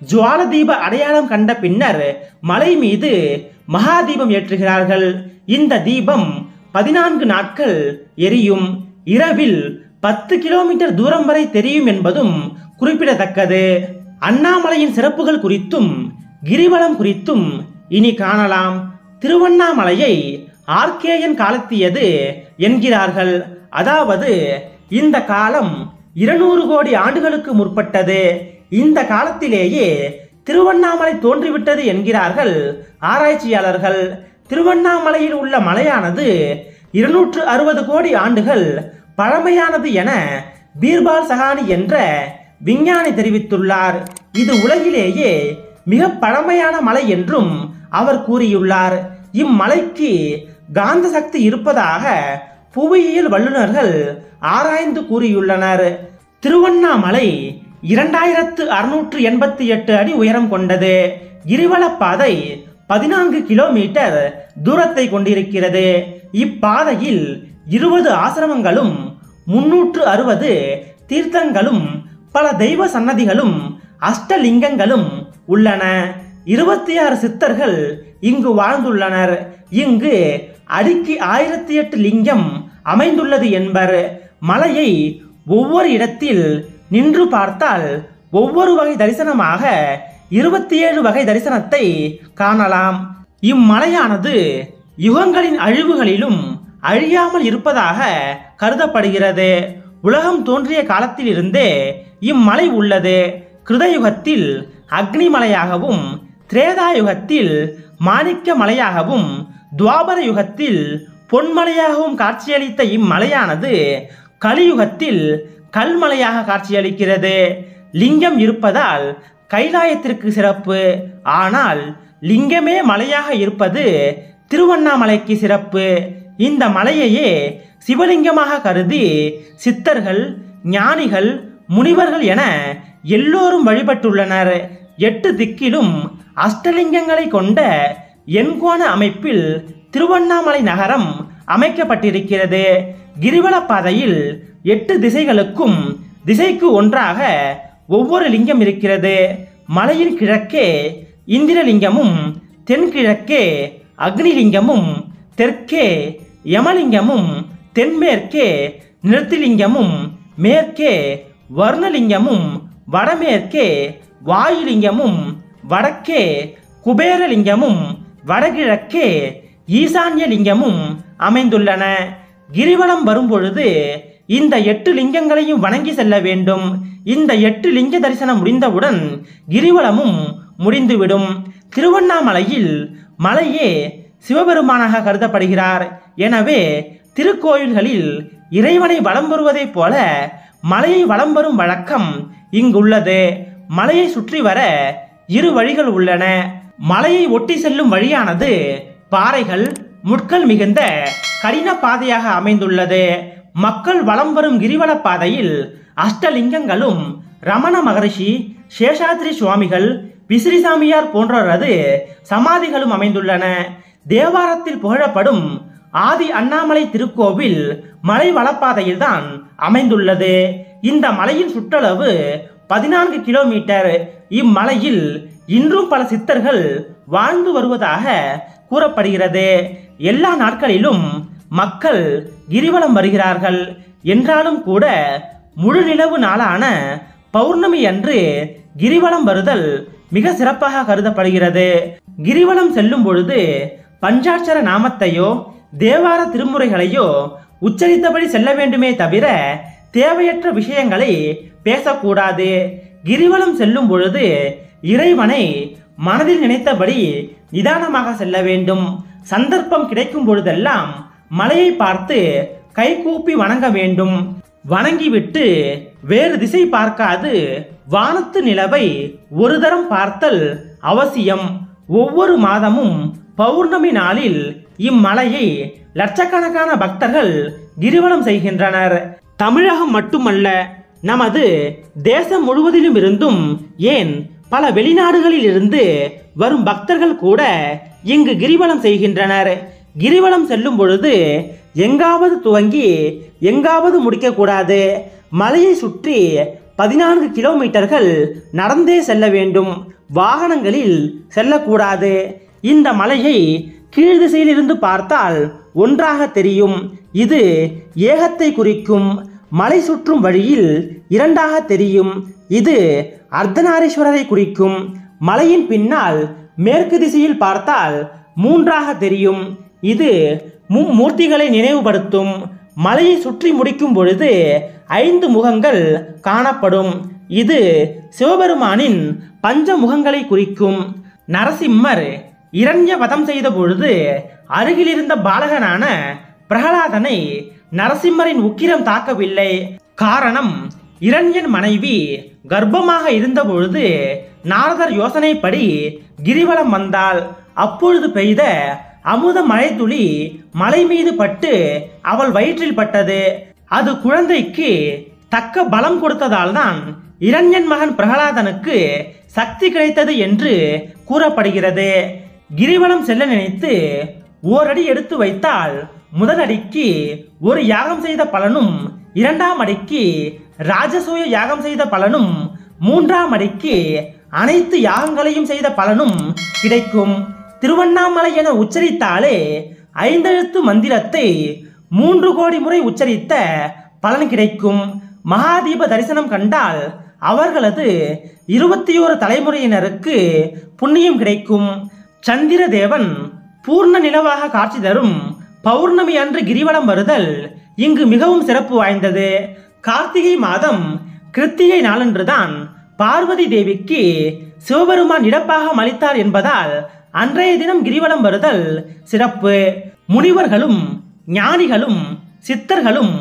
ஜுவால தீப அடையாளம் கண்ட பின்னர் மலை மீது மகாதீபம் ஏற்றுகிறார்கள். இந்த தீபம் 14 நாட்கள் எரியும். இரவில் 10 கிலோமீட்டர் தூரம் வரை தெரியும் என்பதும் குறிப்பிடத்தக்கது. அண்ணாமலையின் சிறப்புகள் குறித்தும் கிரிவலம் குறித்தும் இனி காணலாம். திருவண்ணாமலையை ஆர்கேயன் காலத்தியது என்கிறார்கள். அதாவது இந்த காலம் 200 கோடி ஆண்டுகளுக்கு முற்பட்டது. இந்த காலத்திலேயே திருவண்ணாமலை தோன்றிவிட்டது என்கிறார்கள் ஆராய்ச்சியாளர்கள். திருவண்ணாமலையில் உள்ள மலையானது 260 கோடி ஆண்டுகள் பழமையானது என பீர்பால் சஹானி என்ற விஞ்ஞானி தெரிவித்துள்ளார். இது உலகிலேயே மிக பழமையான மலை என்றும் அவர் கூறியுள்ளார். இம்மலைக்கு காந்த சக்தி இருப்பதாக புவியியல் வல்லுநர்கள் ஆராய்ந்து கூறியுள்ளனர். திருவண்ணாமலை 2688 அடி உயரம் கொண்டது. கிரிவலப்பாதை 14 கிலோமீட்டர் தூரத்தை கொண்டிருக்கிறது. இப்பாதையில் 20 ஆசிரமங்களும் 360 தீர்த்தங்களும் பல தெய்வ சன்னதிகளும் அஷ்டலிங்கங்களும் உள்ளன. 26 சித்தர்கள் இங்கு வாழ்ந்துள்ளனர். இங்கு அடிக்கு 1008 லிங்கம் அமைந்துள்ளது என்பர். மலையை ஒவ்வொரு இடத்தில் நின்று பார்த்தால் ஒவ்வொரு வகை தரிசனமாக 27 வகை தரிசனத்தை காணலாம். இம்மலையானது யுகங்களின் அழிவுகளிலும் அழியாமல் இருப்பதாக கருதப்படுகிறது. உலகம் தோன்றிய காலத்திலிருந்தே இம்மலை உள்ளது. கிருதயுகத்தில் அக்னி மலையாகவும், திரேதாயுகத்தில் மாணிக்க மலையாகவும், துவாபர யுகத்தில் பொன்மலையாகவும் காட்சியளித்த இம்மலையானது கலியுகத்தில் கல்மலையாக காட்சியளிக்கிறது. லிங்கம் இருப்பதால் கைலாயத்திற்கு சிறப்பு. ஆனால் லிங்கமே மலையாக இருப்பது திருவண்ணாமலைக்கு சிறப்பு. இந்த மலையையே சிவலிங்கமாக கருதி சித்தர்கள், ஞானிகள், முனிவர்கள் என எல்லோரும் வழிபட்டுள்ளனர். 8 திக்கிலும் அஷ்டலிங்கங்களை கொண்ட எண்கோண அமைப்பில் திருவண்ணாமலை நகரம் அமைக்கப்பட்டிருக்கிறது. கிரிவல பாதையில் 8 திசைகளுக்கும் திசைக்கு ஒன்றாக ஒவ்வொரு லிங்கம் இருக்கிறது. மலையின் கிழக்கே இந்திரலிங்கமும், தென்கிழக்கே அக்னிலிங்கமும், தெற்கே யமலிங்கமும், தென்மேற்கே நிறுத்திலிங்கமும், மேற்கே வர்ணலிங்கமும், வடமேற்கே வாயுலிங்கமும், வடக்கே குபேரலிங்கமும், வடகிழக்கே ஈசான்யலிங்கமும் அமைந்துள்ளன. கிரிவலம் வரும்பொழுது இந்த 8 லிங்கங்களையும் வணங்கி செல்ல வேண்டும். இந்த 8 லிங்க தரிசனம் முடிந்தவுடன் கிரிவலமும் முடிந்துவிடும். திருவண்ணாமலையில் மலையே சிவபெருமானாக கருதப்படுகிறார். எனவே திருக்கோயில்களில் இறைவனை வலம் வருவதைப் போல மலையை வலம் வரும் வழக்கம் இங்குள்ளது. மலையை சுற்றி வர 2 வழிகள் உள்ளன. மலையை ஒட்டி செல்லும் வழியானது பாறைகள், முட்கள் மிகுந்த கடின பாதையாக அமைந்துள்ளது. மக்கள் வலம் வரும் கிரிவல பாதையில் அஷ்டலிங்கங்களும், ரமண மகரிஷி, சேஷாத்ரி சுவாமிகள், விசிறிசாமியார் போன்றவரது சமாதிகளும் அமைந்துள்ளன. தேவாரத்தில் புகழப்படும் ஆதி அண்ணாமலை திருக்கோவில் மலை வளப்பாதையில் தான் அமைந்துள்ளது. இந்த மலையின் சுற்றளவு 14 கிலோமீட்டர். இம்மலையில் இன்றும் பல சித்தர்கள் வாழ்ந்து வருவதாக கூறப்படுகிறது. எல்லா நாட்களிலும் மக்கள் கிரிவலம் வருகிறார்கள் என்றாலும் கூட முழு நிலவு நாளான பௌர்ணமி அன்று கிரிவலம் வருதல் மிக சிறப்பாக கருதப்படுகிறது. கிரிவலம் செல்லும் பொழுது பஞ்சாட்சர நாமத்தையோ தேவார திருமுறைகளையோ உச்சரித்தபடி செல்ல வேண்டுமே தவிர தேவையற்ற விஷயங்களை பேசக்கூடாது. கிரிவலம் செல்லும் பொழுது இறைவனை மனதில் நினைத்தபடி நிதானமாக செல்ல வேண்டும். சந்தர்ப்பம் கிடைக்கும் பொழுதெல்லாம் மலையை பார்த்து கைகூப்பி வணங்க வேண்டும். வணங்கிவிட்டு வேறு திசை பார்க்காது வானத்து நிலவை ஒரு தரம் பார்த்தல் அவசியம். ஒவ்வொரு மாதமும் பௌர்ணமி நாளில் இம்மலையை லட்சக்கணக்கான பக்தர்கள் கிரிவலம் செய்கின்றனர். தமிழகம் மட்டுமல்ல, நமது தேசம் முழுவதிலும் இருந்தும், ஏன் பல வெளிநாடுகளில் இருந்து வரும் பக்தர்கள் கூட இங்கு கிரிவலம் செய்கின்றனர். கிரிவலம் செல்லும் பொழுது எங்காவது துவங்கி எங்காவது முடிக்கக்கூடாது. மலையை சுற்றி 14 கிலோமீட்டர்கள் நடந்தே செல்ல வேண்டும். வாகனங்களில் செல்லக்கூடாது. இந்த மலையை கீழ் திசையிலிருந்து பார்த்தால் ஒன்றாக தெரியும். இது ஏகத்தை குறிக்கும். மலை சுற்றும் வழியில் இரண்டாக தெரியும். இது அர்த்தநாரீஸ்வரரை குறிக்கும். மலையின் பின்னால் மேற்கு திசையில் பார்த்தால் மூன்றாக தெரியும். இது மும்மூர்த்திகளை நினைவுபடுத்தும். மலையை சுற்றி முடிக்கும் பொழுது 5 முகங்கள் காணப்படும். இது சிவபெருமானின் பஞ்ச முகங்களை குறிக்கும். நரசிம்மர் இரண்ய வதம் செய்த பொழுது அருகிலிருந்த பாலகனான பிரகலாதனை நரசிம்மரின் உக்கிரம் தாக்கவில்லை. காரணம், இரண்யன் மனைவி கர்ப்பமாக இருந்த பொழுது நாரதர் யோசனைப்படி கிரிவலம் வந்தாள். அப்பொழுது பெய்த அமுத மழை துளி மலை மீது பட்டு அவள் வயிற்றில் பட்டது. அது குழந்தைக்கு தக்க பலம் கொடுத்ததால் தான் இரண்யன் மகன் பிரகலாதனுக்கு சக்தி கிடைத்தது என்று கூறப்படுகிறது. கிரிவலம் செல்ல நினைத்து ஓரடி எடுத்து வைத்தால் முதல் அடிக்கு ஒரு யாகம் செய்த பலனும், 2ஆம் அடிக்கு ராஜசூய யாகம் செய்த பலனும், 3ஆம் அடிக்கு அனைத்து யாகங்களையும் செய்த பலனும் கிடைக்கும். திருவண்ணாமலை என உச்சரித்தாலே 5 எழுத்து மந்திரத்தை 3 கோடி முறை உச்சரித்த பலன் கிடைக்கும். மகாதீப தரிசனம் கண்டால் அவர்களது 21 தலைமுறையினருக்கு புண்ணியம் கிடைக்கும். சந்திர தேவன் பூர்ண நிலவாக காட்சி தரும் பௌர்ணமி அன்று கிரிவலம் வருதல் இங்கு மிகவும் சிறப்பு வாய்ந்தது. கார்த்திகை மாதம் கிருத்திகை நாளன்றுதான் பார்வதி தேவிக்கு சிவபெருமான் இடப்பாகம் அளித்தார் என்பதால் அன்றைய தினம் கிரிவலம் வருதல் சிறப்பு. முனிவர்களும் ஞானிகளும் சித்தர்களும்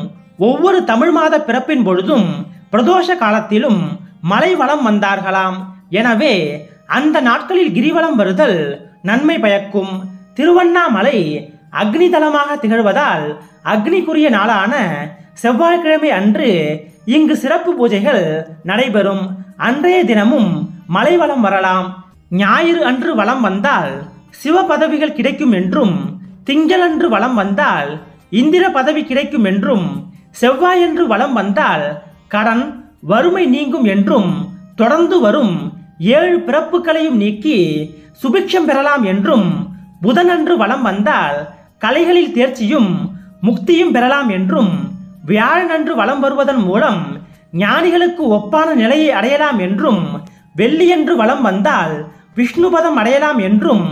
ஒவ்வொரு தமிழ் மாத பிறப்பின் பொழுதும் பிரதோஷ காலத்திலும் மலை வலம் வந்தார்களாம். எனவே அந்த நாட்களில் கிரிவலம் வருதல் நன்மை பயக்கும். திருவண்ணாமலை அக்னி தலமாக திகழ்வதால் அக்னிக்குரிய நாளான செவ்வாய்க்கிழமை அன்று இங்கு சிறப்பு பூஜைகள் நடைபெறும். அன்றைய தினமும் மலை வலம் வரலாம். ஞாயிறு அன்று வலம் வந்தால் சிவ பதவிகள் கிடைக்கும் என்றும், திங்களன்று வலம் வந்தால் இந்திர பதவி கிடைக்கும் என்றும், செவ்வாயன்று வலம் வந்தால் கடன் வறுமை நீங்கும் என்றும், தொடர்ந்து வரும் 7 பிறப்புகளையும் நீக்கி சுபிக்ஷம் பெறலாம் என்றும், புதனன்று வலம் வந்தால் கலைகளில் தேர்ச்சியும் முக்தியும் பெறலாம் என்றும், வியாழனன்று வலம் வருவதன் மூலம் ஞானிகளுக்கு ஒப்பான நிலையை அடையலாம் என்றும், வெள்ளியன்று வலம் வந்தால் விஷ்ணுபதம் அடையலாம் என்றும்,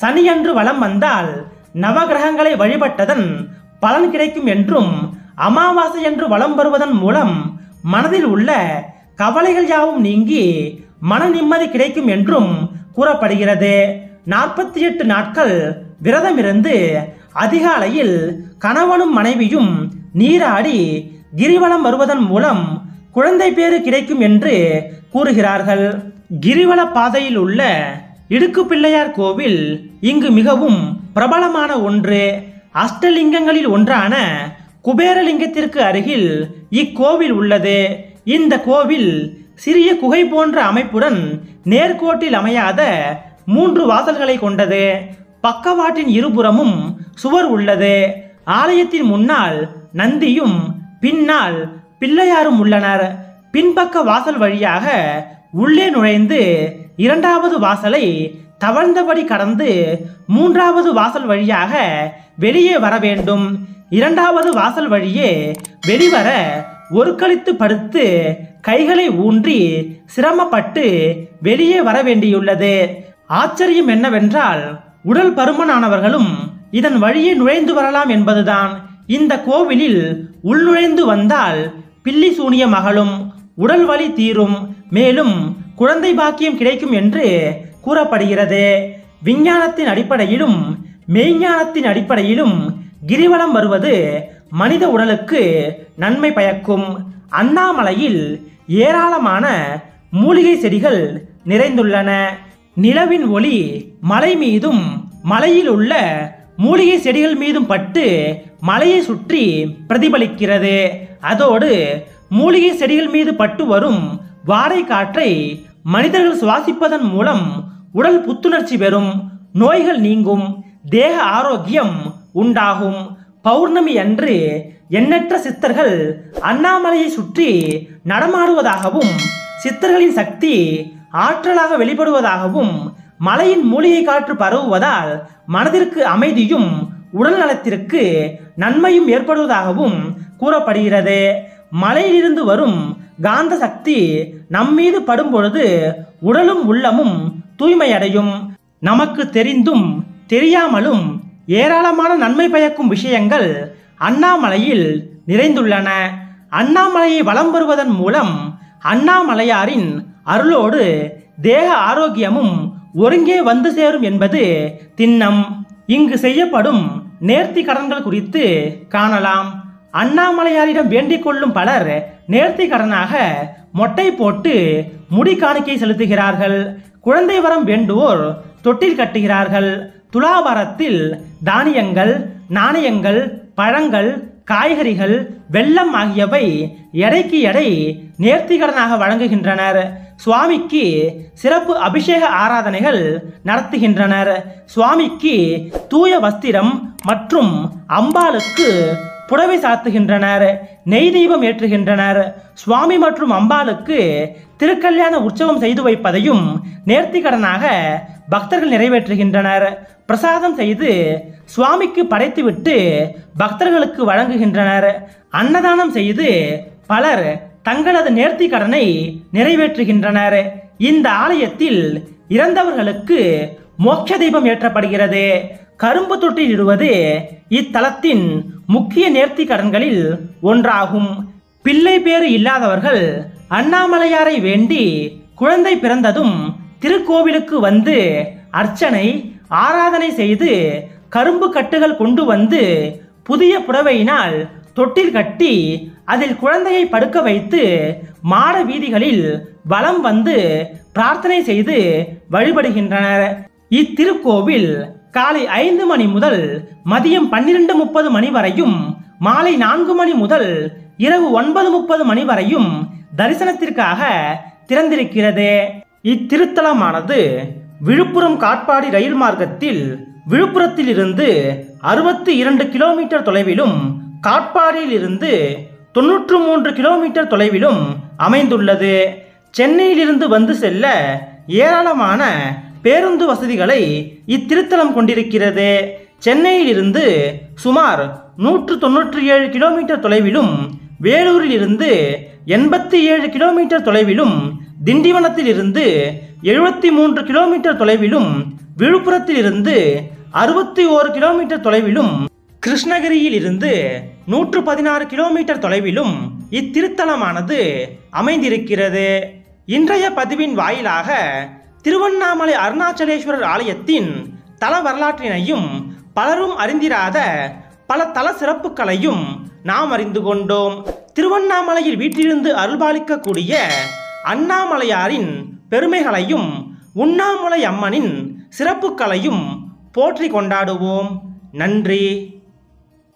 சனியன்று வலம் வந்தால் நவகிரகங்களை வழிபட்டதன் பலன் கிடைக்கும் என்றும், அமாவாசை என்று வலம் வருவதன் மூலம் மனதில் உள்ள கவலைகள் யாவும் நீங்கி மன நிம்மதி கிடைக்கும் என்றும் கூறப்படுகிறது. 48 நாட்கள் விரதமிருந்து அதிகாலையில் கணவனும் மனைவியும் நீராடி கிரிவலம் வருவதன் மூலம் குழந்தை பேறு கிடைக்கும் என்று கூறுகிறார்கள். கிரிவல பாதையில் உள்ள இடுக்கு பிள்ளையார் கோவில் இங்கு மிகவும் பிரபலமான ஒன்று. அஷ்டலிங்கங்களில் ஒன்றான குபேரலிங்கத்திற்கு அருகில் இக்கோவில் உள்ளது. இந்த கோவில் சிறிய குகை போன்ற அமைப்புடன் நேர்கோட்டில் அமையாத 3 வாசல்களை கொண்டது. பக்கவாட்டின் இருபுறமும் சுவர் உள்ளது. ஆலயத்தின் முன்னால் நந்தியும் பின்னால் பிள்ளையாரும் உள்ளனர். பின்பக்க வாசல் வழியாக உள்ளே நுழைந்து 2வது வாசலை தவழ்ந்தபடி கடந்து 3வது வாசல் வழியாக வெளியே வர வேண்டும். 2வது வாசல் வழியே வெளிவர ஒருக்களித்து படுத்து கைகளை ஊன்றி சிரமப்பட்டு வெளியே வர வேண்டியுள்ளது. ஆச்சரியம் என்னவென்றால் உடல் பருமனானவர்களும் இதன் வழியே நுழைந்து வரலாம் என்பதுதான். இந்த கோவிலில் உள்நுழைந்து வந்தால் பில்லி சூனியம் அகலும், உடல் வலி தீரும், மேலும் குழந்தை பாக்கியம் கிடைக்கும் என்று கூறப்படுகிறது. விஞ்ஞானத்தின் அடிப்படையிலும் மெய்ஞானத்தின் அடிப்படையிலும் கிரிவலம் வருவது மனித உடலுக்கு நன்மை பயக்கும். அண்ணாமலையில் ஏராளமான மூலிகை செடிகள் நிறைந்துள்ளன. நிலவின் ஒளி மலை மீதும் மலையில் உள்ள மூலிகை செடிகள் மீதும் பட்டு மலையை சுற்றி பிரதிபலிக்கிறது. அதோடு மூலிகை செடிகள் மீது பட்டு வரும் வாடை காற்றை மனிதர்கள் சுவாசிப்பதன் மூலம் உடல் புத்துணர்ச்சி பெறும், நோய்கள் நீங்கும், தேக ஆரோக்கியம் உண்டாகும். பௌர்ணமி அன்று எண்ணற்ற சித்தர்கள் அண்ணாமலையை சுற்றி நடமாடுவதாகவும் சித்தர்களின் சக்தி ஆற்றலாக வெளிப்படுவதாகவும் மலையின் மூலிகை காற்று பரவுவதால் மனதிற்கு அமைதியும் உடல் நலத்திற்கு நன்மையும் ஏற்படுவதாகவும் கூறப்படுகிறது. மலையிலிருந்து வரும் காந்த சக்தி நம்மீது படும் பொழுது உடலும் உள்ளமும் தூய்மையடையும். நமக்கு தெரிந்தும் தெரியாமலும் ஏராளமான நன்மை பயக்கும் விஷயங்கள் அண்ணாமலையில் நிறைந்துள்ளன. அண்ணாமலையை வலம் வருவதன் மூலம் அண்ணாமலையாரின் அருளோடு தேக ஆரோக்கியமும் ஒருங்கே வந்து சேரும் என்பது திண்ணம். இங்கு செய்யப்படும் நேர்த்தி கடன்கள் குறித்து காணலாம். அண்ணாமலையாரிடம் வேண்டிக் கொள்ளும் பலர் நேர்த்தி கடனாக மொட்டை போட்டு முடி காணிக்கை செலுத்துகிறார்கள். குழந்தை வரம் வேண்டுவோர் தொட்டில் கட்டுகிறார்கள். துலாபாரத்தில் தானியங்கள், நாணயங்கள், பழங்கள், காய்கறிகள், வெல்லம் ஆகியவை எடைக்கு எடை நேர்த்திகடனாக வழங்குகின்றனர். சுவாமிக்கு சிறப்பு அபிஷேக ஆராதனைகள் நடத்துகின்றனர். சுவாமிக்கு தூய வஸ்திரம் மற்றும் அம்பாளுக்கு புடவை சாத்துகின்றனர். நெய் தீபம் ஏற்றுகின்றனர். சுவாமி மற்றும் அம்பாளுக்கு திருக்கல்யாண உற்சவம் செய்து வைப்பதையும் நேர்த்திகடனாக பக்தர்கள் நிறைவேற்றுகின்றனர். பிரசாதம் செய்து சுவாமிக்கு படைத்துவிட்டு பக்தர்களுக்கு வழங்குகின்றனர். அன்னதானம் செய்து பலர் தங்களது நேர்த்தி கடனை நிறைவேற்றுகின்றனர். இந்த ஆலயத்தில் இறந்தவர்களுக்கு மோட்ச தீபம் ஏற்றப்படுகிறது. கரும்பு தொட்டில் இடுவது இத்தலத்தின் முக்கிய நேர்த்தி கடன்களில் ஒன்றாகும். பிள்ளை பேறு இல்லாதவர்கள் அண்ணாமலையாரை வேண்டி குழந்தை பிறந்ததும் திருக்கோவிலுக்கு வந்து அர்ச்சனை ஆராதனை செய்து கரும்பு கட்டுகள் கொண்டு வந்து புதிய புடவையினால் தொட்டில் கட்டி அதில் குழந்தையை படுக்க வைத்து மாட வீதிகளில் வலம் வந்து பிரார்த்தனை செய்து வழிபடுகின்றனர். இத்திருக்கோவில் காலை 5 மணி முதல் மதியம் 12:30 மணி வரையும், மாலை 4 மணி முதல் இரவு 9:30 மணி வரையும் தரிசனத்திற்காக திறந்திருக்கிறது. இத்திருத்தலமானது விழுப்புரம் காட்பாடி ரயில் மார்க்கத்தில் விழுப்புரத்தில் இருந்து 62 கிலோமீட்டர் தொலைவிலும் காட்பாடியில் இருந்து 93 கிலோமீட்டர் தொலைவிலும் அமைந்துள்ளது. சென்னையிலிருந்து வந்து செல்ல ஏராளமான பேருந்து வசதிகளை இத்திருத்தலம் கொண்டிருக்கிறது. சென்னையிலிருந்து சுமார் 197 கிலோமீட்டர் தொலைவிலும், வேலூரில் இருந்து 87 கிலோமீட்டர் தொலைவிலும், திண்டிவனத்தில் இருந்து 73 கிலோமீட்டர் தொலைவிலும், விழுப்புரத்தில் இருந்து 61 கிலோமீட்டர் தொலைவிலும், கிருஷ்ணகிரியில் இருந்து 116 கிலோமீட்டர் தொலைவிலும் இத்திருத்தலமானது அமைந்திருக்கிறது. இன்றைய பதிவின் வாயிலாக திருவண்ணாமலை அருணாச்சலேஸ்வரர் ஆலயத்தின் தல வரலாற்றினையும் பலரும் அறிந்திராத பல தல சிறப்புகளையும் நாம் அறிந்து கொண்டோம். திருவண்ணாமலையில் வீட்டிலிருந்து அருள்பாலிக்கக்கூடிய அண்ணாமலையாரின் பெருமைகளையும் உண்ணாமுலை அம்மனின் சிறப்புகளையும் போற்றி கொண்டாடுவோம். நன்றி.